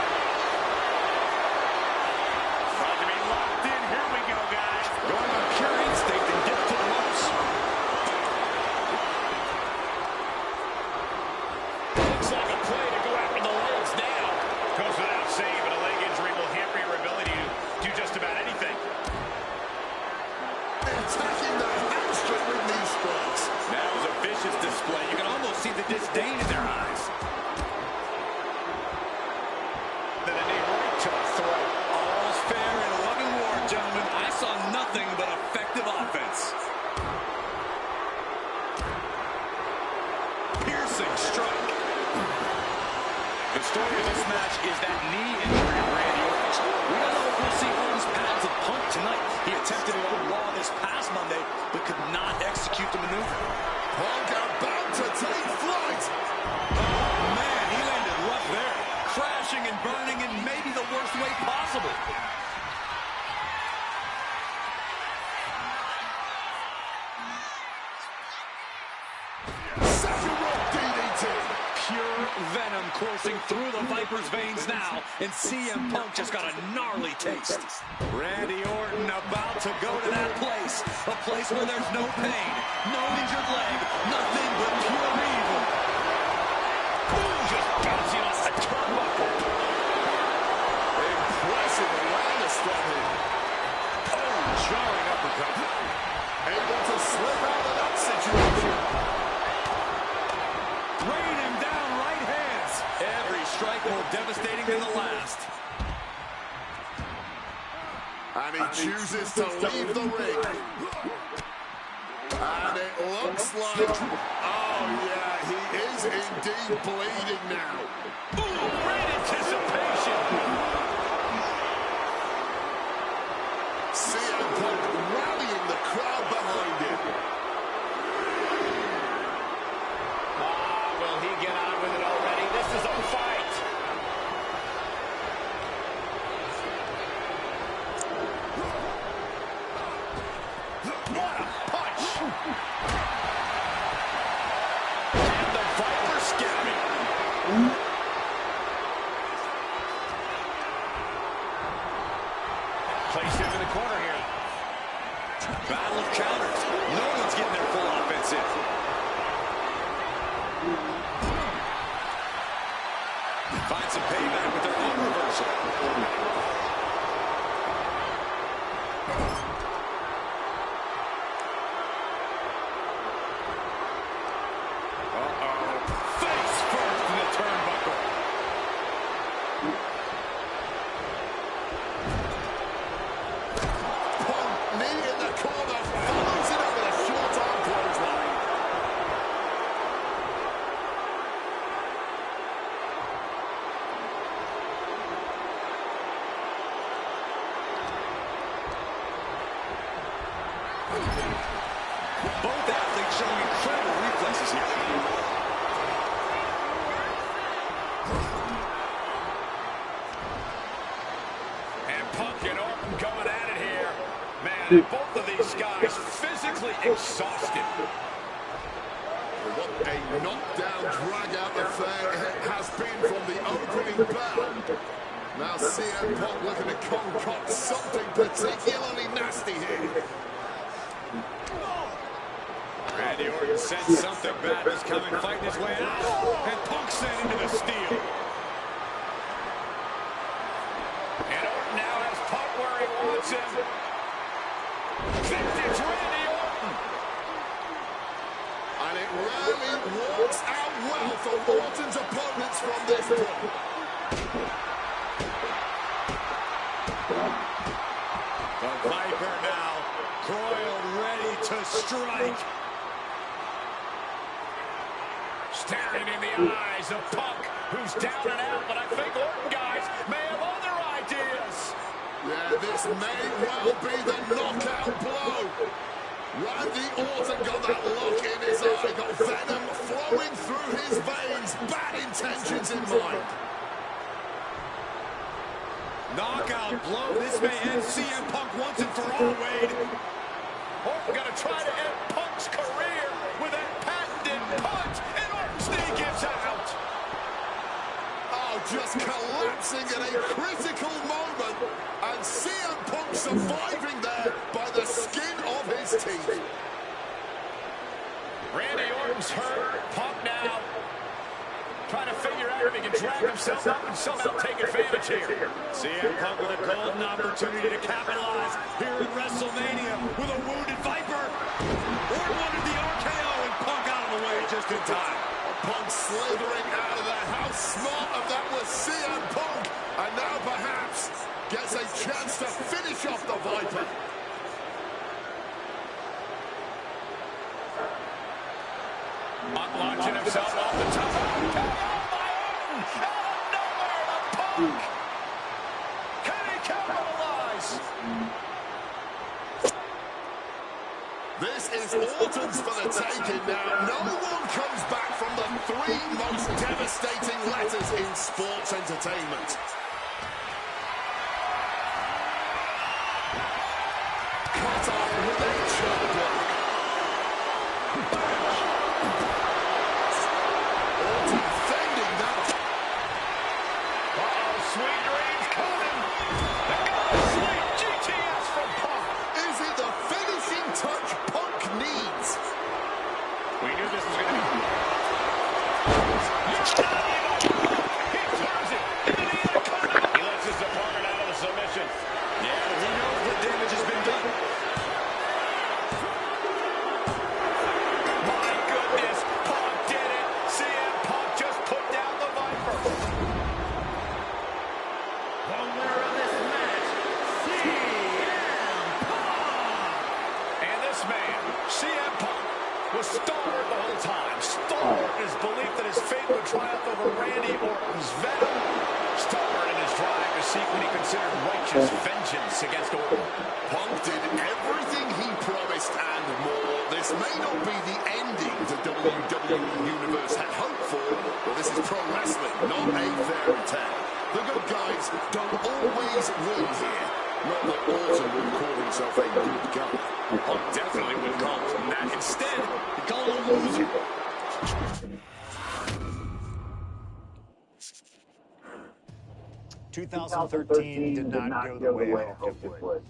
About to be locked in. Here we go, guys. Going on pure instinct and get to the ropes. Looks like a play to go after the legs now. Goes without saying, but a leg injury will hamper your ability to do just about anything. Attacking the hamstring with knee strikes. That was a vicious display. You can almost see the disdain in their eyes. Then a knee right to the throat. All's fair in love and war, gentlemen. I saw nothing but effective offense. Piercing strike. The story of this match is that knee injury of Randy Orton. We don't know if we'll see Orton's paths of Punk tonight. He attempted it on Raw this past Monday, but could not execute the maneuver. Punk about to take flight. Oh, man, he landed rough there. Crashing and burning in maybe the worst way possible. Second rope DDT. Pure venom coursing through the Viper's veins now, and CM Punk just got a gnarly taste. Randy Orton about to go to that place, a place where there's no pain, no injured leg, nothing but pure evil. Boom, just bouncing off the turnbuckle. Impressive awareness from him. Oh, jarring uppercut. Able to slip out of that situation. Rain him down right hands. Every strike more devastating than the last. And he chooses to leave the ring. And it looks like... Oh, yeah, he is indeed bleeding now. Ooh, great anticipation. CM Punk rallying the crowd behind him. Will he get on with it already? This is a fight. What a punch. And the Viper scouting. Place him in the corner here. Battle of counters. No one's getting their full offense in. Find some payback with their own reversal. Face first in the turnbuckle. Punk, knee in the corner, follows it up with a short arm clothesline. Both athletes showing incredible reflexes here. And Punk and Orton going at it here. Man, both of these guys physically exhausted. What a knockdown, drag-out affair it has been from the opening bell. Now CM Punk looking to concoct something particularly nasty here. Randy Orton sensed something bad was coming, fighting his way out. And Punk sent into the steel. And Orton now has Punk where he wants him. Vintage Randy Orton. And it really works out well for Orton's opponents from this point. The Viper now, coiled, ready to strike. Staring in the eyes of Punk, who's down and out, but I think Orton, guys, may have other ideas. Yeah, this may well be the knockout blow. Randy Orton got that look in his eye, got venom flowing through his veins, bad intentions in mind. Knockout blow. This may end CM Punk once and for all, Wade. Orton gonna try to end Punk's career with that patented punch, and Orton's knee gives out. Oh, just collapsing at a critical moment, and CM Punk surviving there by the skin of his teeth. Randy Orton's hurt. Punk now trying to figure out if he can drag himself up and somehow take advantage here. CM Punk with a golden opportunity to capitalize here in WrestleMania with a wounded Viper. Orton wanted the RKO and Punk out of the way just in time. Punk slithering out of there. How smart of that was CM Punk. And now perhaps gets a chance to finish off the Viper. Punk launching himself off the top. RKO by Orton. Out of nowhere to Punk. Can he capitalize? This is Orton's for the taking now. No one comes back from the three most devastating letters in sports entertainment. Cut off with a choke block. Orton fending that. Uh-oh, sweet dreams coming. They're going to sleep. GTS from Punk. Is it the finishing touch Punk needs? We knew this was going to be. He turns it into the Anaconda. He lets his opponent out of the submission. Yeah, he knows the damage has been done. My goodness, Punk did it. CM Punk just put down the Viper. The winner of this match, CM Punk. And this man, CM Punk, was stalwart the whole time. Stalwart in his belief that his fate would triumph over Randy Orton's venom. Stalwart in his drive to seek what he considered righteous vengeance against Orton. Punk did everything he promised and more. This may not be the ending the WWE Universe had hoped for, but this is pro wrestling, not a fairy tale. The good guys don't always win here. Not that Orton would call himself a good guy. Punk definitely would call him that. Instead, he called him a loser. "2013 did not go the way I hoped it would.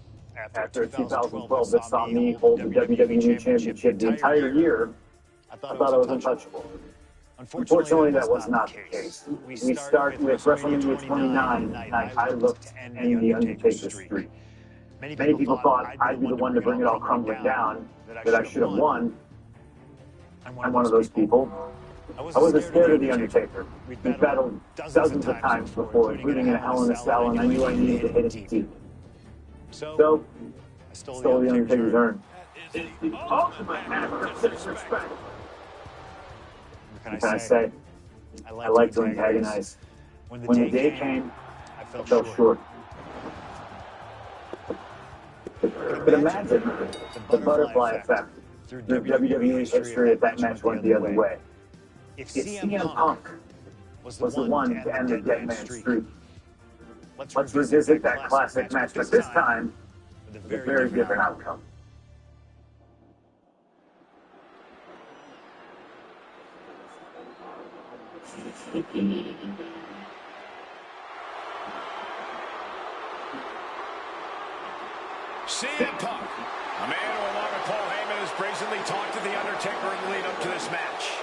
After 2012, that saw me hold the WWE Championship the entire year, I thought I was untouchable. Unfortunately, that was not the case. We start with WrestleMania 29, the night I looked to end the Undertaker's streak. Many people thought I'd be the one to bring it all crumbling down, that I should have won. I'm one of those people. I wasn't scared of The Undertaker. We battled dozens of times before, including in a Hell in a Cell, and I knew I needed to hit it deep. So, I stole The Undertaker's urn. It's the ultimate act of disrespect. What can I say? I like to antagonize. When the day came, I fell short. But imagine the butterfly effect through WWE history if that match went the other way. If CM Punk was the one to end the dead man streak, let's revisit that classic match, but this time with a very different outcome. CM Punk, a man who, along with Paul Heyman, has brazenly talked to The Undertaker in the lead up to this match.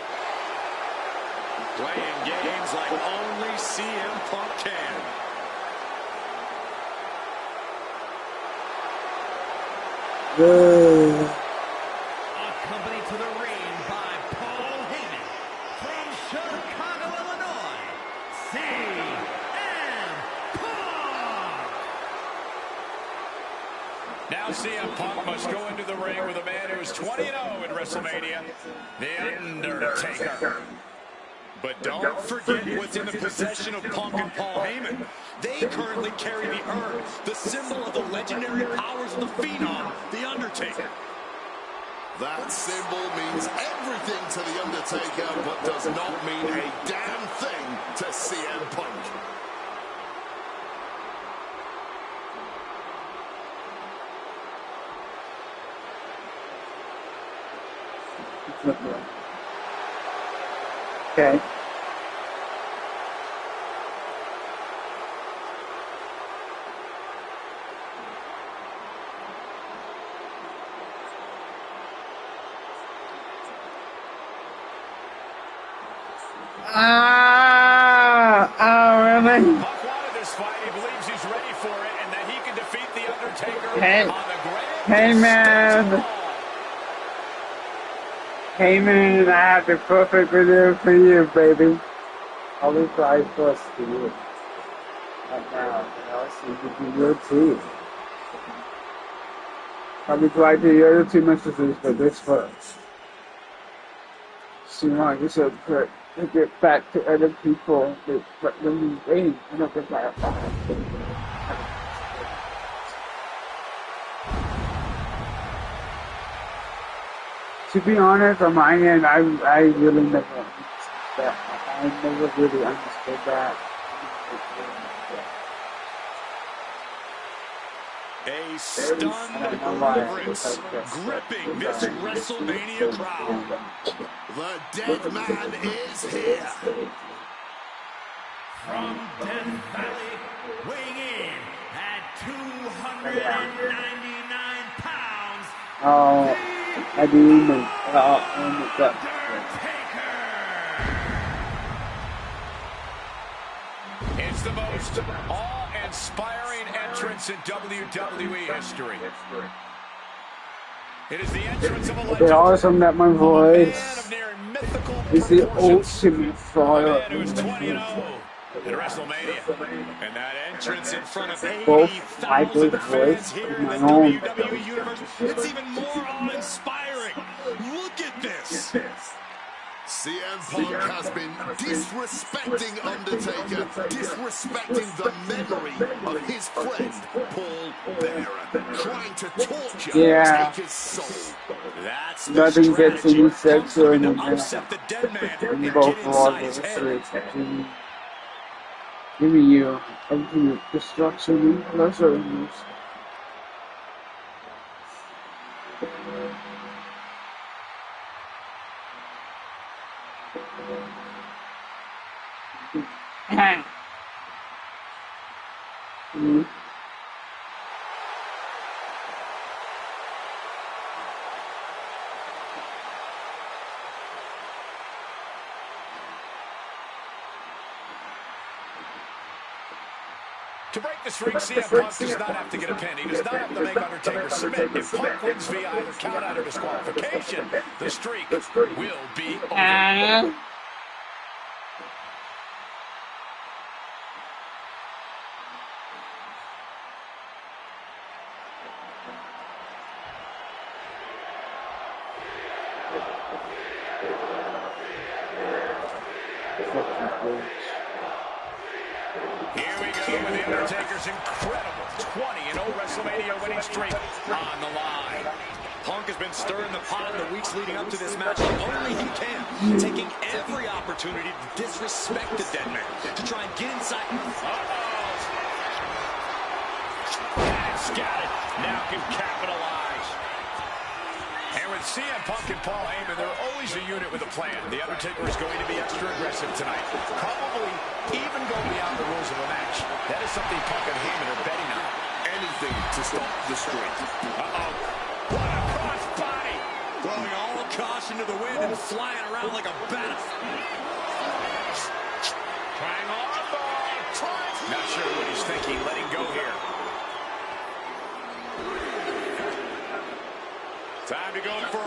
Playing games like only CM Punk can. Accompanied to the ring by Paul Heyman from Chicago, Illinois, CM Punk. Now CM Punk must go into the ring with a man who is 20-0 in WrestleMania, The Undertaker. But don't forget what's in the possession of Punk and Paul Heyman. They currently carry the urn, the symbol of the legendary powers of the Phenom, The Undertaker. That symbol means everything to The Undertaker, but does not mean a damn thing to CM Punk. Okay. Really? Punk wanted this fight. He believes he's ready for it and that he can defeat The Undertaker Hey. on the grand Hey, man. stage of all. Hey, man, I have the perfect video for you, baby. I'll reply first to you. Right now, and I'll see the video too. I'll reply to your other two messages for this first. So you want to get back to other people that when you wait, you don't get back. To be honest, on my end, I really never understood that. I never really understood that. A stunned deliverance gripping this WrestleMania crowd. The dead man is here. From Death Valley, weighing in at 299 pounds, Oh, I do even It's the most awe-inspiring entrance in WWE history. It is the entrance of a legend. It's awesome that my voice of near mythical is the proportions. ultimate fire. Man who was 20-0 at WrestleMania. And that entrance in front of Both 80,000 Michael's fans voice here and in my the own. WWE Universe. It's even more awe-inspiring. Look at this. CM Punk has been disrespecting Undertaker, disrespecting the memory of his friend, Paul Bearer, trying to torture Taker's soul. That's the Nothing gets strategy. any Punk's sexier looking than to upset the dead man in and both get inside his worlds. head. Give me you ultimate destruction, pleasure. To break the streak, CM Punk does not have to get a pin. He does not have to make Undertaker submit. If Punk wins via either count-out or disqualification, the streak will be over. Here we go with The Undertaker's incredible 20-0 WrestleMania winning streak on the line. Punk has been stirring the pot in the weeks leading up to this match like only he can, taking every opportunity to disrespect the dead man, to try and get inside. That's got it. Now can capitalize. And with CM Punk and Paul Heyman, they're always a unit with a plan. The Undertaker is going to be extra aggressive tonight. Probably even go beyond the rules of the match. That is something Punk and Heyman are betting on. Anything to stop the streak. What a crossbody! Throwing all caution to the wind and flying around like a bat. Trying off. Not sure what he's thinking. Letting go here. Time to go for a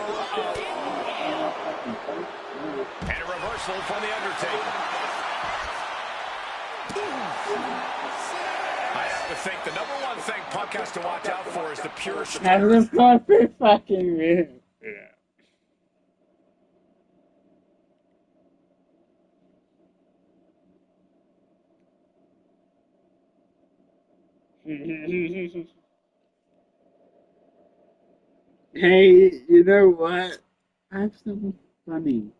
and a reversal from The Undertaker. I have to think the number one thing Punk has to watch out for is the pure That's strength. a perfect fucking move. Hey, you know what? I have something funny.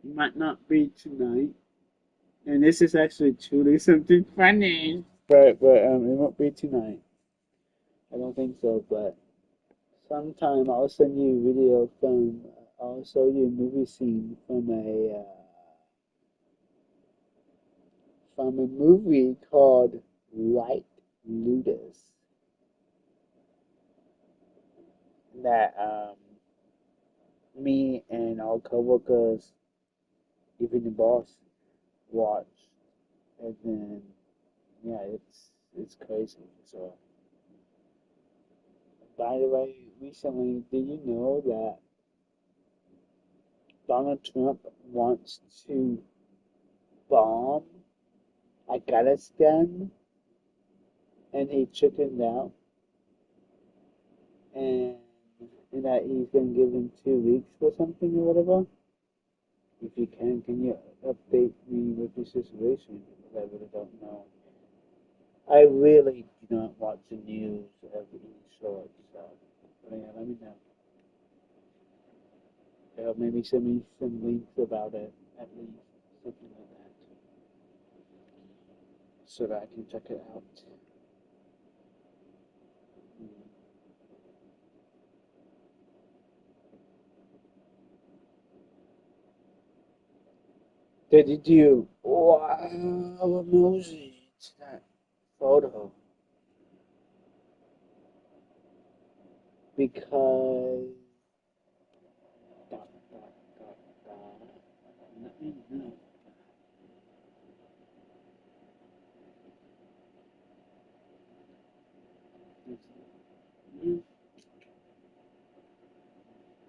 It might not be tonight, and this is actually truly something funny. But it won't be tonight. I don't think so. But sometime I'll send you a video from. I'll show you a movie scene from a movie called White Lotus that me and our coworkers, even the boss, watched, and then yeah, it's crazy. So, by the way, recently, did you know that Donald Trump wants to bomb Afghanistan, and he chickened out, and, and that he's gonna give him 2 weeks or something or whatever? If you can you update me with the situation? Because I really don't know. I really do not watch the news of any sort, so yeah, let me know. Maybe send me some links about it, at least, something like that, so that I can check it out. Did you? Wow, Mosey, it's that photo. Because. Dot, dot, dot, dot. Let me know.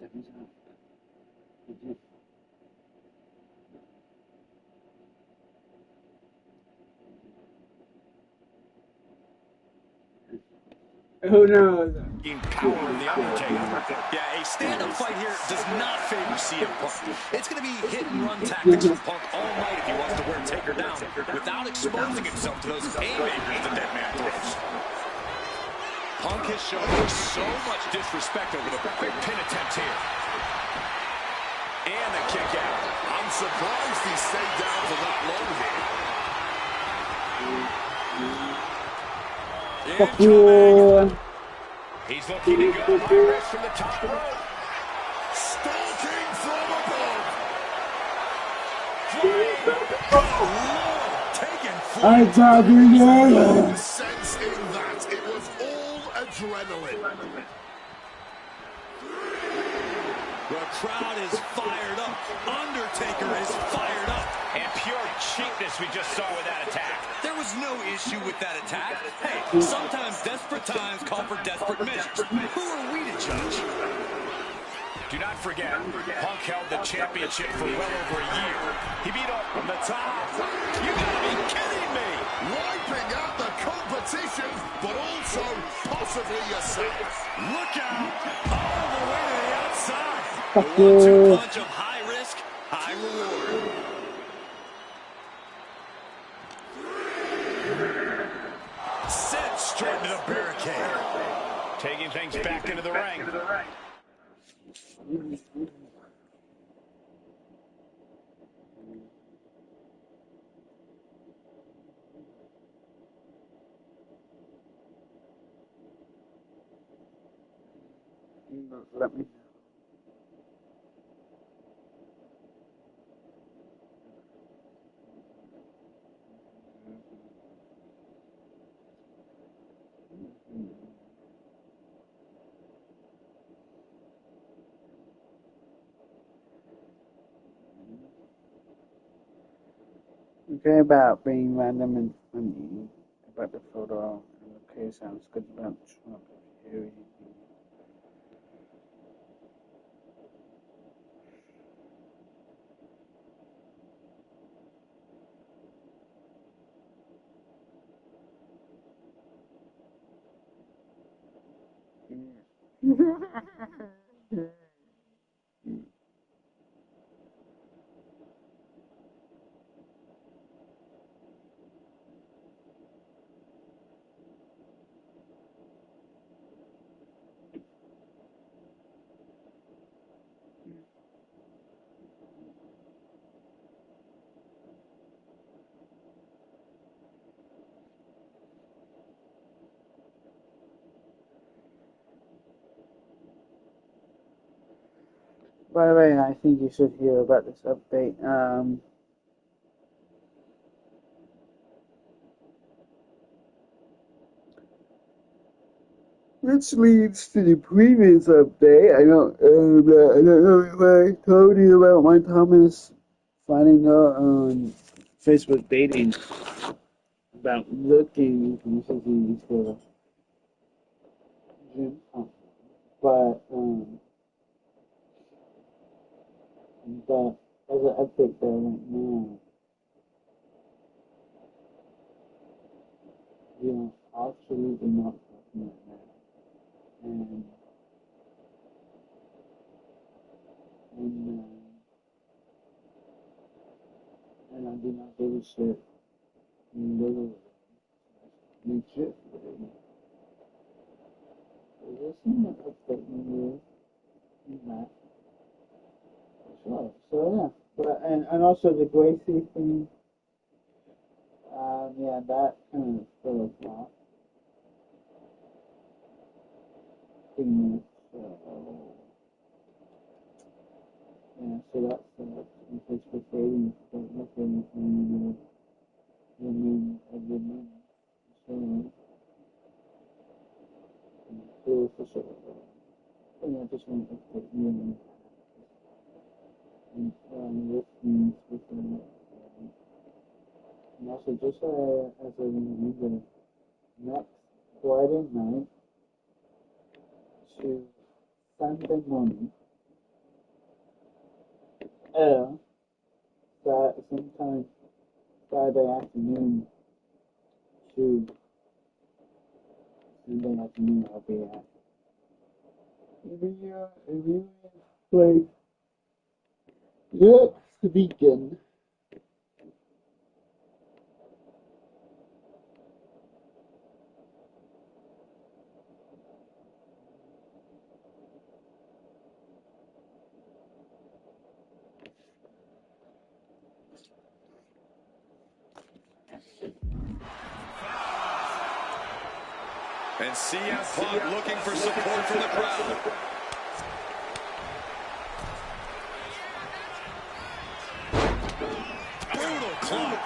Thumbs up. Who knows? Power of the Undertaker. Yeah, a stand-up fight here does not favor CM Punk. It's going to be hit-and-run tactics from Punk all night if he wants to wear Taker down without exposing himself to those haymakers the dead man throws. Punk has shown so much disrespect over the quick pin attempts here. And the kick out. I'm surprised he stayed down for that long here. Fuck you. He's looking to go high risk from the top rope. Stalking from above. I'm talking No sense in that. It was all adrenaline. The crowd is fired up. Undertaker is fired up. And pure cheapness we just saw with that attack. There was no issue with that attack. Hey, sometimes desperate times call for desperate measures. Who are we to judge? Do not forget, Punk held the championship for well over a year. He beat up from the top. You gotta be kidding me! Wiping out the competition, but also possibly yourself. Look out! All the way to the outside. Fuck The 1-2 you. punch of high risk, high reward. Sent straight to the barricade. Taking things back into the ring. Let me. Okay, about being random and funny about the photo. Okay, sounds good about Trump. Here By the way, I think you should hear about this update. Which leads to the previous update. I don't know if I told you about my Thomas finding out on Facebook dating about looking for gym, but as an update there right now, we are absolutely not talking right now. And I do not give a shit. Literally, legit. There's some update in here. Sure. So yeah, but and also the Gracie thing. Yeah, that kind of fell apart. Pretty much. Yeah, so that's in Facebook dating. But nothing from the men of the men. So for sure. Yeah, just want to update you and listening with them. And also, just as a reminder, next Friday night to Sunday morning, sometime Friday afternoon to Sunday afternoon, I'll be at Reunion Place. Let's begin. And CM Punk looking for support from the crowd. Brutal club.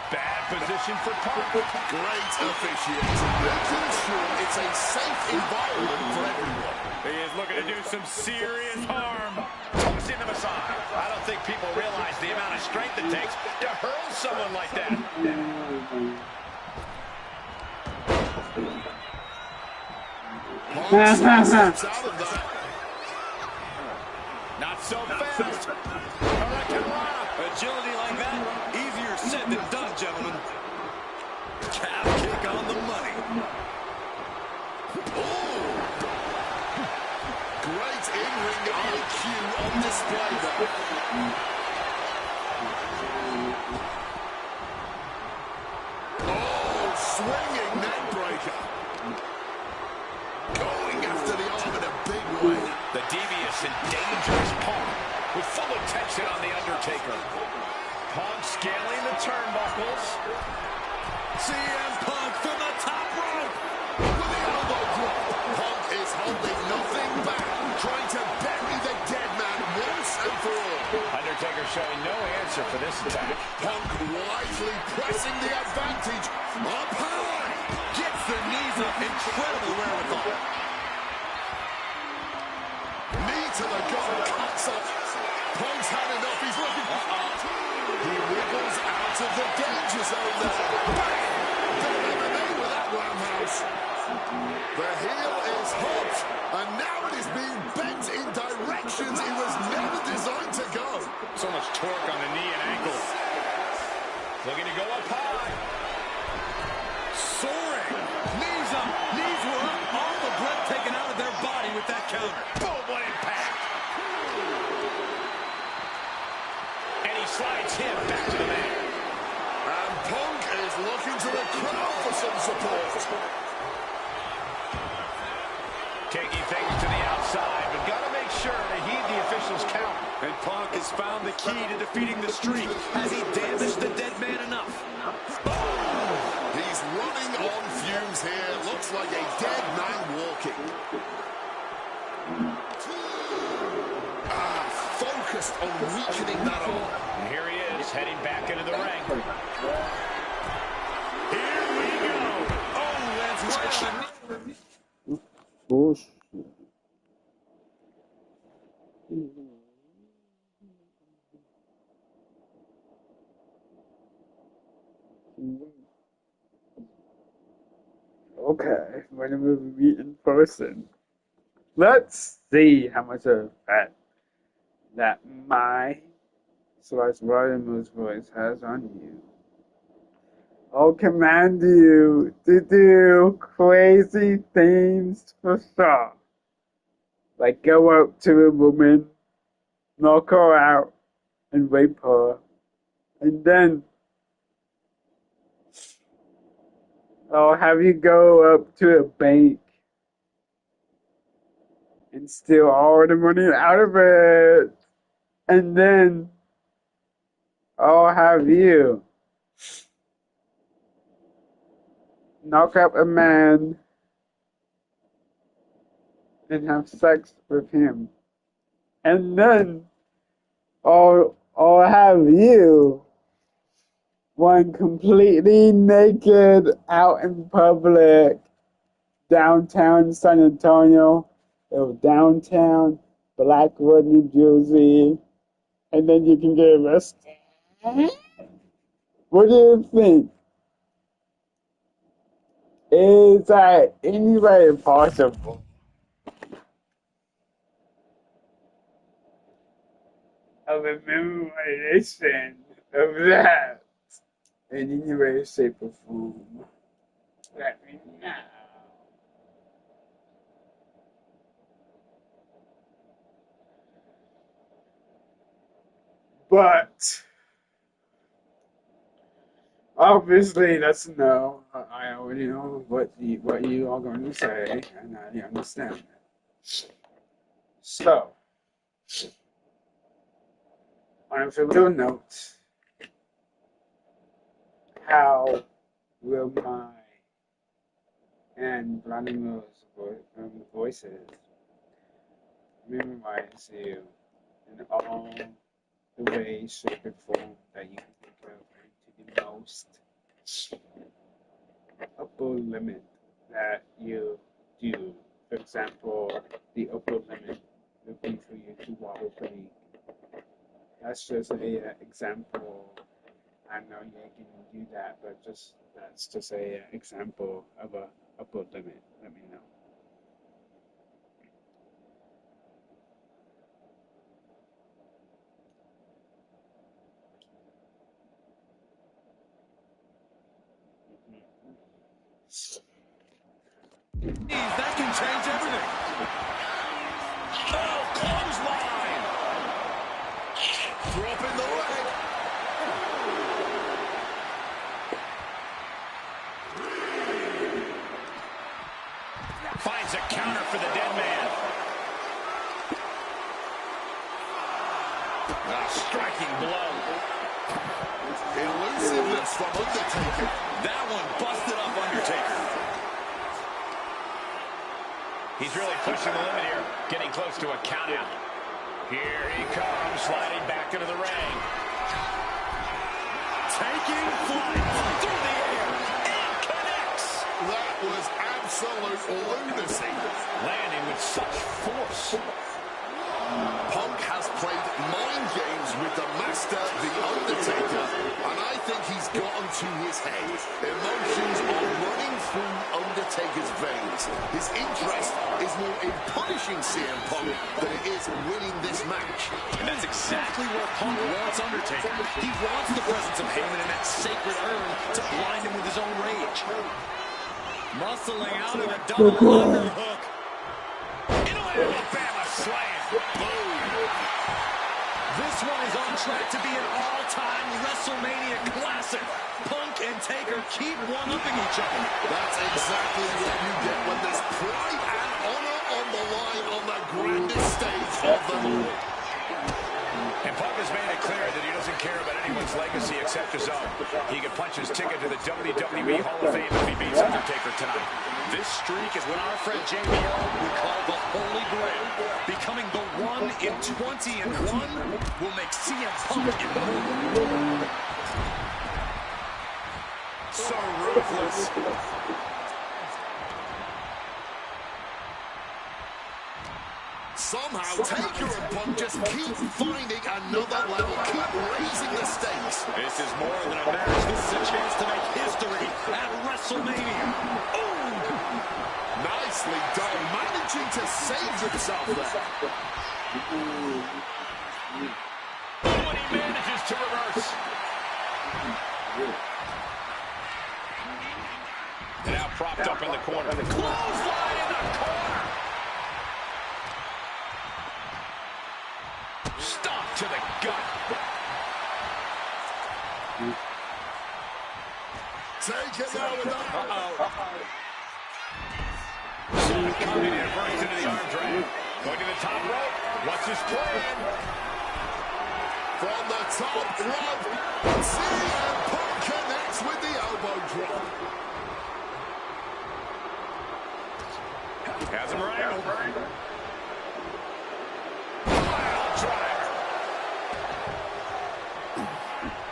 Bad position for Punk. Great officiating, making sure it's a safe environment for everyone. He is looking to do some serious harm. Tossing him aside. I don't think people realize the amount of strength it takes to hurl someone like that. Punk steps out of that. Not so fast. Agility like that, easier said than done, gentlemen. Calf kick on the money. Great in-ring IQ on display there. Oh, swinging neck breaker. Going after the arm in a big way. The devious and dangerous Punk with full attention on The Undertaker. Punk scaling the turnbuckles. CM Punk from the top rope. With the elbow drop. Punk is holding nothing back. Trying to bury the dead man once and for all. Undertaker showing no answer for this attack. Punk wisely pressing the advantage. Up high. Gets the knees up. Incredible wherewithal. Knee to the gut. Cuts off. Punk's had enough. He's looking. He wriggles out of the danger zone there. Bang! Bit of MMA with that roundhouse. The heel is hot, and now it is being bent in directions it was never designed to go. So much torque on the knee and ankle. Looking to go up high. Soaring. Knees up. Knees were up. All the breath taken out of their body with that counter. Boom, what impact. And he slides him back to the mat. And Punk is looking to the crowd for some support. Taking things to the outside, but got to make sure to heed the official's count. And Punk has found the key to defeating the streak. Has he damaged the dead man enough? He's running on fumes here. Looks like a dead man walking. focused on weakening that arm. And here he is, heading back into the ring. Here we go. Oh, that's right on. Bullshit. Okay, when we meet in person, let's see how much of that my / Rodimus voice has on you. I'll command you to do crazy things for sure. Like go up to a woman, knock her out, and rape her. And then I'll have you go up to a bank and steal all the money out of it. And then I'll have you knock up a man and have sex with him. And then I'll have you run completely naked out in public downtown San Antonio or downtown Blackwood, New Jersey, and then you can get arrested. What do you think? Is that any way possible? Of a memorization of that in any way, shape, or form? Let me know. But obviously, that's a no. I already know what you are going to say, and I understand that. So, on a little note, how will my and Vladimir's voices memorize you in all the ways, shape, and form that you can think of to the most upper limit that you do? For example, the upper limit would be for you to wobble playing. That's just an example. I know you can do that, but that's just an example of a upper limit. Let me know. That can change everything. Oh, clothesline. Dropping the leg. Finds a counter for the dead man. A striking blow. Elusiveness from Undertaker. That one busted up Undertaker. He's really pushing the limit here, getting close to a count out. Here he comes, sliding back into the ring. Taking flight through the air and connects. That was absolute lunacy. Landing with such force. Punk has played mind games with the master, The Undertaker, and I think he's gotten to his head. Emotions are running through Undertaker's veins. His interest is more in punishing CM Punk than it is winning this match. And that's exactly where Punk wants Undertaker. He wants the presence of Heyman in that sacred urn to blind him with his own rage. Muscling out of a double underhook. Into an Alabama slam. Boom. This one is on track to be an all-time WrestleMania classic. Punk and Taker keep one-upping each other. That's exactly what you get when there's pride and honor on the line on the grandest stage of them all. And Punk has made it clear that he doesn't care about anyone's legacy except his own. He can punch his ticket to the WWE Hall of Fame if he beats Undertaker tonight. This streak is what our friend JBL would call the Holy Grail, becoming the 1 in 20 and 1 will make CM Punk immortal. So ruthless. Somehow, Taker and Punk just keep finding another level, keep raising the stakes. This is more than a match. This is a chance to make history at WrestleMania. Ooh! Nicely done, managing to save himself there. When he manages to reverse. And now propped up in the corner. Clothesline in the corner. Stop to the gut. Take it now with that. Coming in, burns into the arm drag. Going to the top rope. What's his plan? From the top rope, CM Punk connects with the elbow drop. Has him wrangled. Wild driver.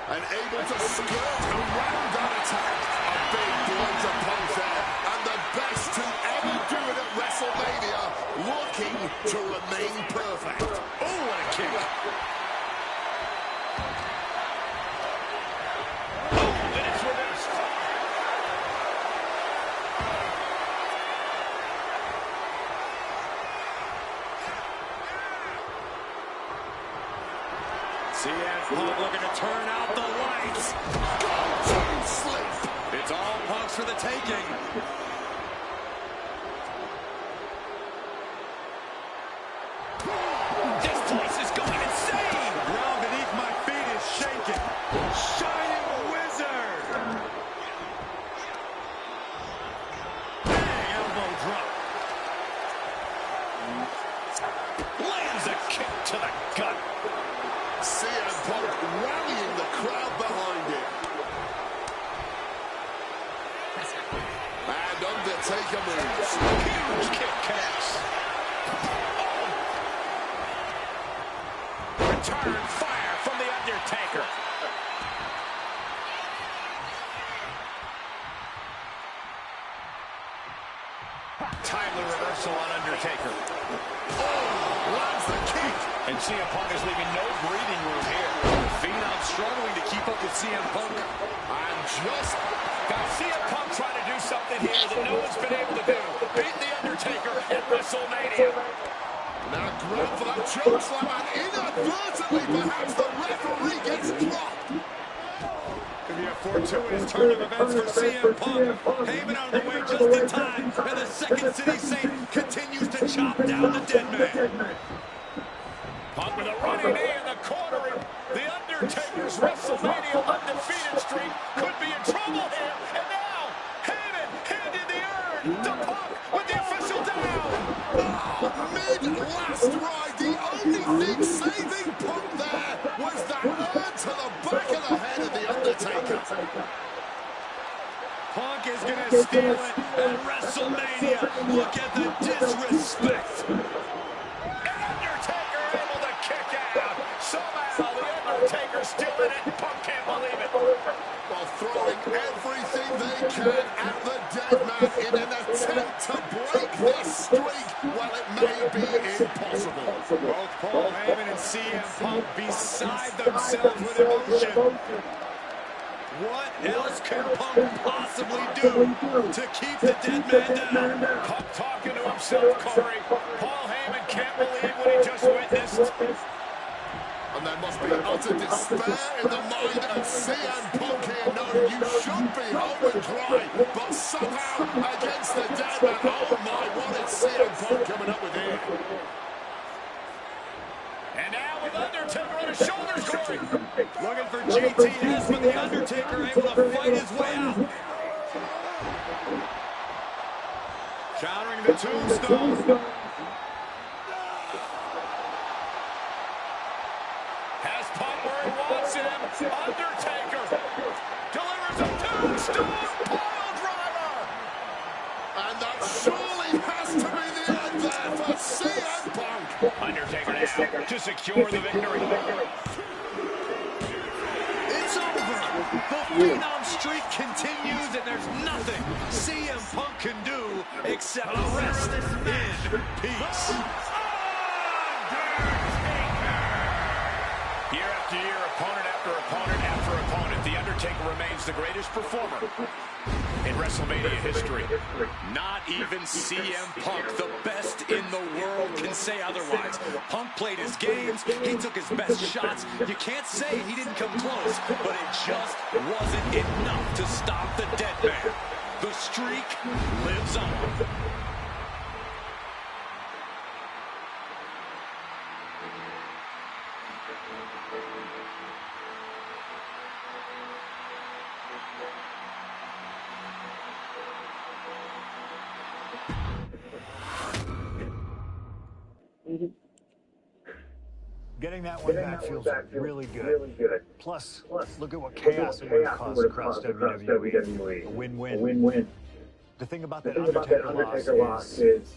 And able to skirt around that attack. A big blow to Punk there. And the best to ever do it at WrestleMania, looking to remain perfect. Oh, what a kick. Oh, and it's reversed. CM Punk looking to turn out the lights. Too slick. It's all Punk's for the taking. This place is going insane. Ground beneath my feet is shaking. Shining Wizard. Bang, elbow drop. Lands a kick to the gut. CM Punk rallying the crowd behind him. And Undertaker moves. Huge kick connects. Return fire from the Undertaker. Timely reversal on Undertaker. Oh, lands the kick. And CM Punk is leaving no breathing room here. Phenom struggling to keep up with CM Punk. And just Now CM Punk trying to do something here that no one's been able to do. Beat the Undertaker at WrestleMania. now grab for that chokeslam, and inadvertently, perhaps the referee gets dropped. Could be a fortuitous turn of events for CM Punk. Heyman out of the way just in time. And the Second City Saint continues to chop down the dead man. Punk with a running knee in the corner. The Undertaker's WrestleMania undefeated streak could be in trouble here. And now, Heyman handed the urn to Punk with the official down. Mid-last ride, the only thing saving Punk there was that urn to the back of the head of the Undertaker. Punk is going to steal it at WrestleMania. Look at the disrespect. And Undertaker able to kick out. Somehow the Undertaker still in it. Punk can't believe it. While throwing everything they can at the dead man in an attempt to break this streak, well, it may be impossible. Both Paul Heyman and CM Punk beside themselves with emotion. What else can Punk possibly do to keep the dead man down? Punk talking to himself, Corey. Paul Heyman can't believe what he just witnessed. And there must be utter despair in the mind of CM Punk here, knowing you should be home and dry, but somehow against the dead man, oh my, what is CM Punk coming up with here? And now with Undertaker on his shoulders, Corey. Looking for GTS, but the Undertaker able to fight his way out. Countering the tombstone. Has Punk where he wants him. Undertaker delivers a tombstone pile driver. And that surely has to be the end there for CM Punk. Undertaker cover now to secure the victory. It's over. The Phenom streak continues, and there's nothing CM Punk can do except rest in peace. Year after year, opponent after opponent after opponent, The Undertaker remains the greatest performer in WrestleMania history. Not even CM Punk, the best in the world, can say otherwise. Punk played his games. He took his best shots. You can't say he didn't come close, but it just wasn't enough to stop the dead man. The streak lives on. Getting that one back feels really good. Plus, look at what chaos it would have caused across WWE. A win-win. The thing about that Undertaker loss is,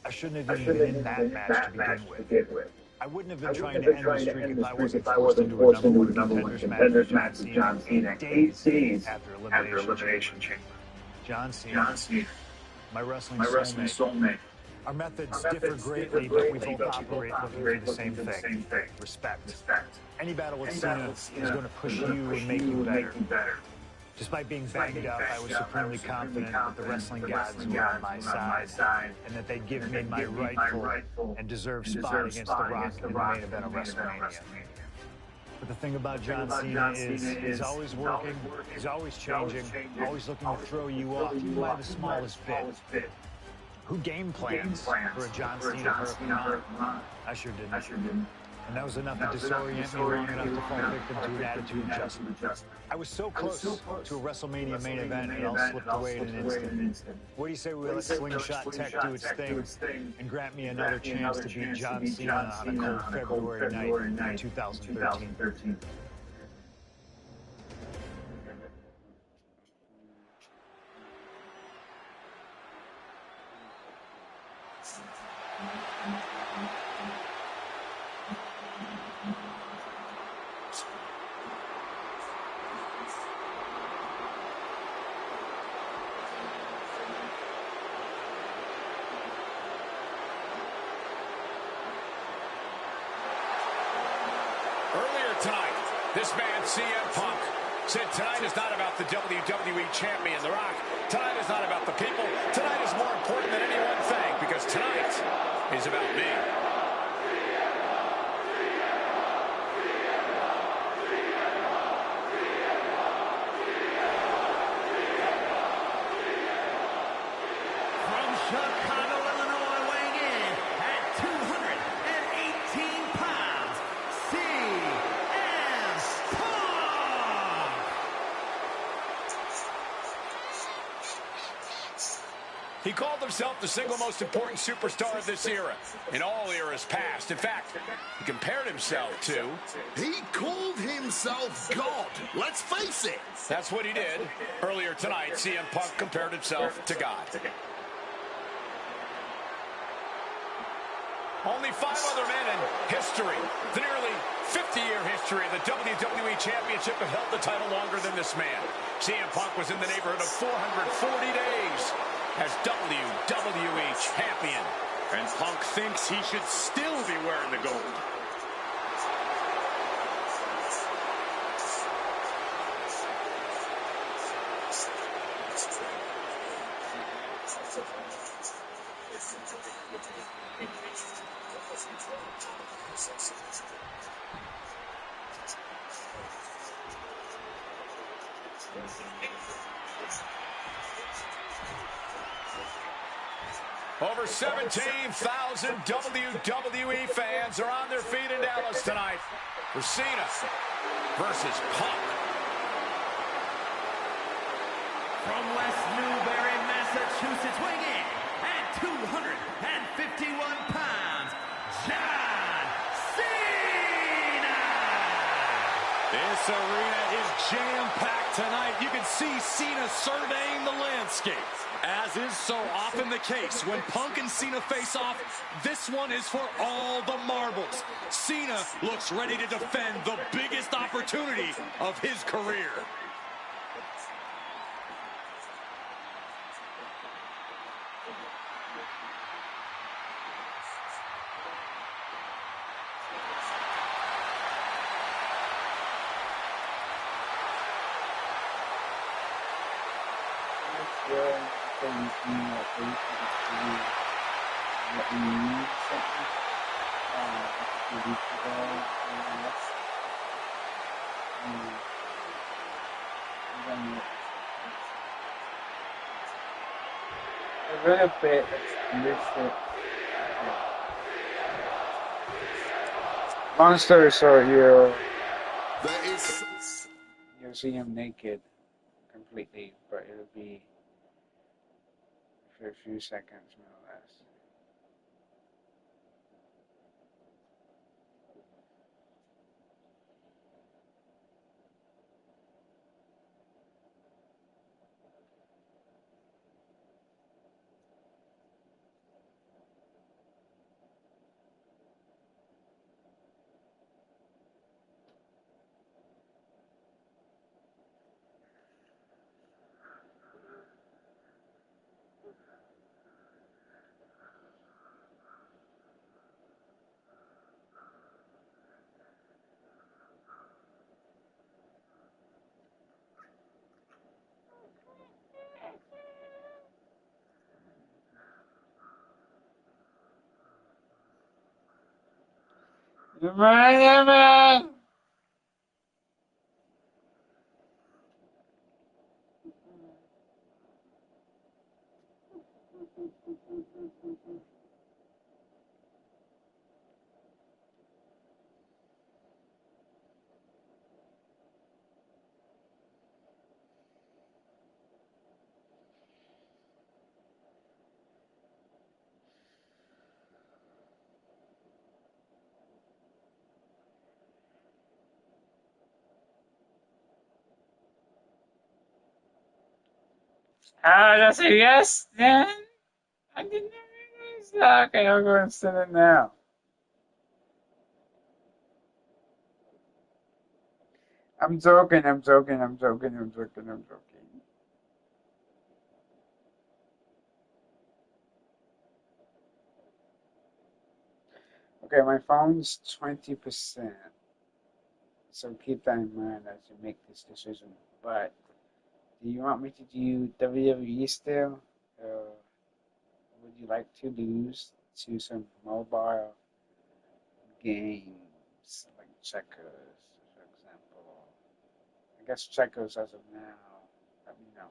I shouldn't have even been in that match to begin with. I wouldn't have been trying to end the streak if I wasn't forced into a number one contenders match with John Cena 8 days after Elimination Chamber. John Cena, my wrestling soulmate. Our methods differ greatly, but we both operate looking for the same thing. Respect. Any battle with Cena is going to push you and make you better. Despite being banged up, I was supremely confident that the wrestling gods were on my side, and that they'd give me my rightful and deserved spot against The Rock in the main event of WrestleMania. But the thing about John Cena is he's always working, he's always changing, always looking to throw you off, even by the smallest bit. Who game plans for a John Cena hurricane? I sure didn't. And that was enough to disorient me long enough to fall victim to an attitude adjustment. I was so close to a WrestleMania main event, it all slipped away in an instant. What do you say we let Slingshot Tech do its thing and grant me another chance to beat John Cena on a cold February night in 2013? Earlier tonight, this man, CM Punk, said tonight is not about the WWE Champion, The Rock. Tonight is not about the people. Tonight is more important than any one thing, because tonight is about me. From Chicago, Illinois, weighing in at 218 pounds, CM Punk! He called himself the single most important superstar of this era, in all eras past. In fact, he compared himself to... He called himself God. Let's face it. That's what he did. Earlier tonight, CM Punk compared himself to God. Only 5 other men in history, the nearly 50-year history of the WWE Championship, have held the title longer than this man. CM Punk was in the neighborhood of 440 days as WWE Champion. And Punk thinks he should still be wearing the gold. Over 17,000 WWE fans are on their feet in Dallas tonight for Cena versus Punk. From West Newbury, Massachusetts, weighing in at 251 pounds, John Cena! This arena is jam-packed tonight. You can see Cena surveying the landscape. As is so often the case, when Punk and Cena face off, this one is for all the marbles. Cena looks ready to defend the biggest opportunity of his career. A little bit explicit. Long story short, you'll see him naked completely, but it'll be for a few seconds, more or less. Man. That's a yes, then? I didn't realize that. Okay, I'll go and send it now. I'm joking. Okay, my phone's 20%. So keep that in mind as you make this decision. But do you want me to do WWE still? Would you like to lose to some mobile games like checkers, for example? I guess checkers as of now. Let me know.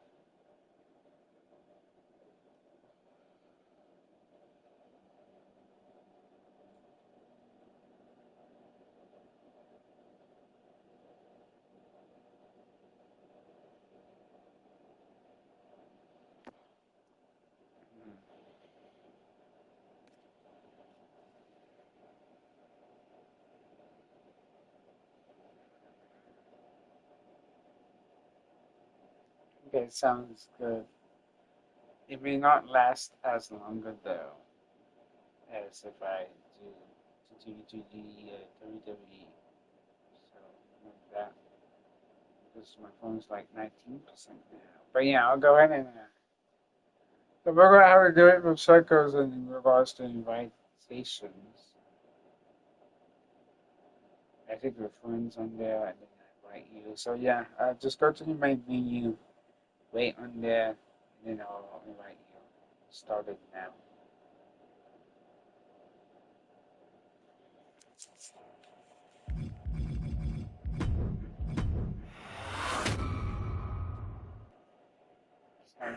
Okay, sounds good. It may not last as longer though as if I do the WWE. So like that. Because my phone's like 19% now. But yeah, I'll go ahead and so we're gonna have to do it with circles in regards to invitations. I think your friends on there and then I invite you. So yeah, just go to the main menu, wait on there, and then I'll invite you. Start it now. Sorry.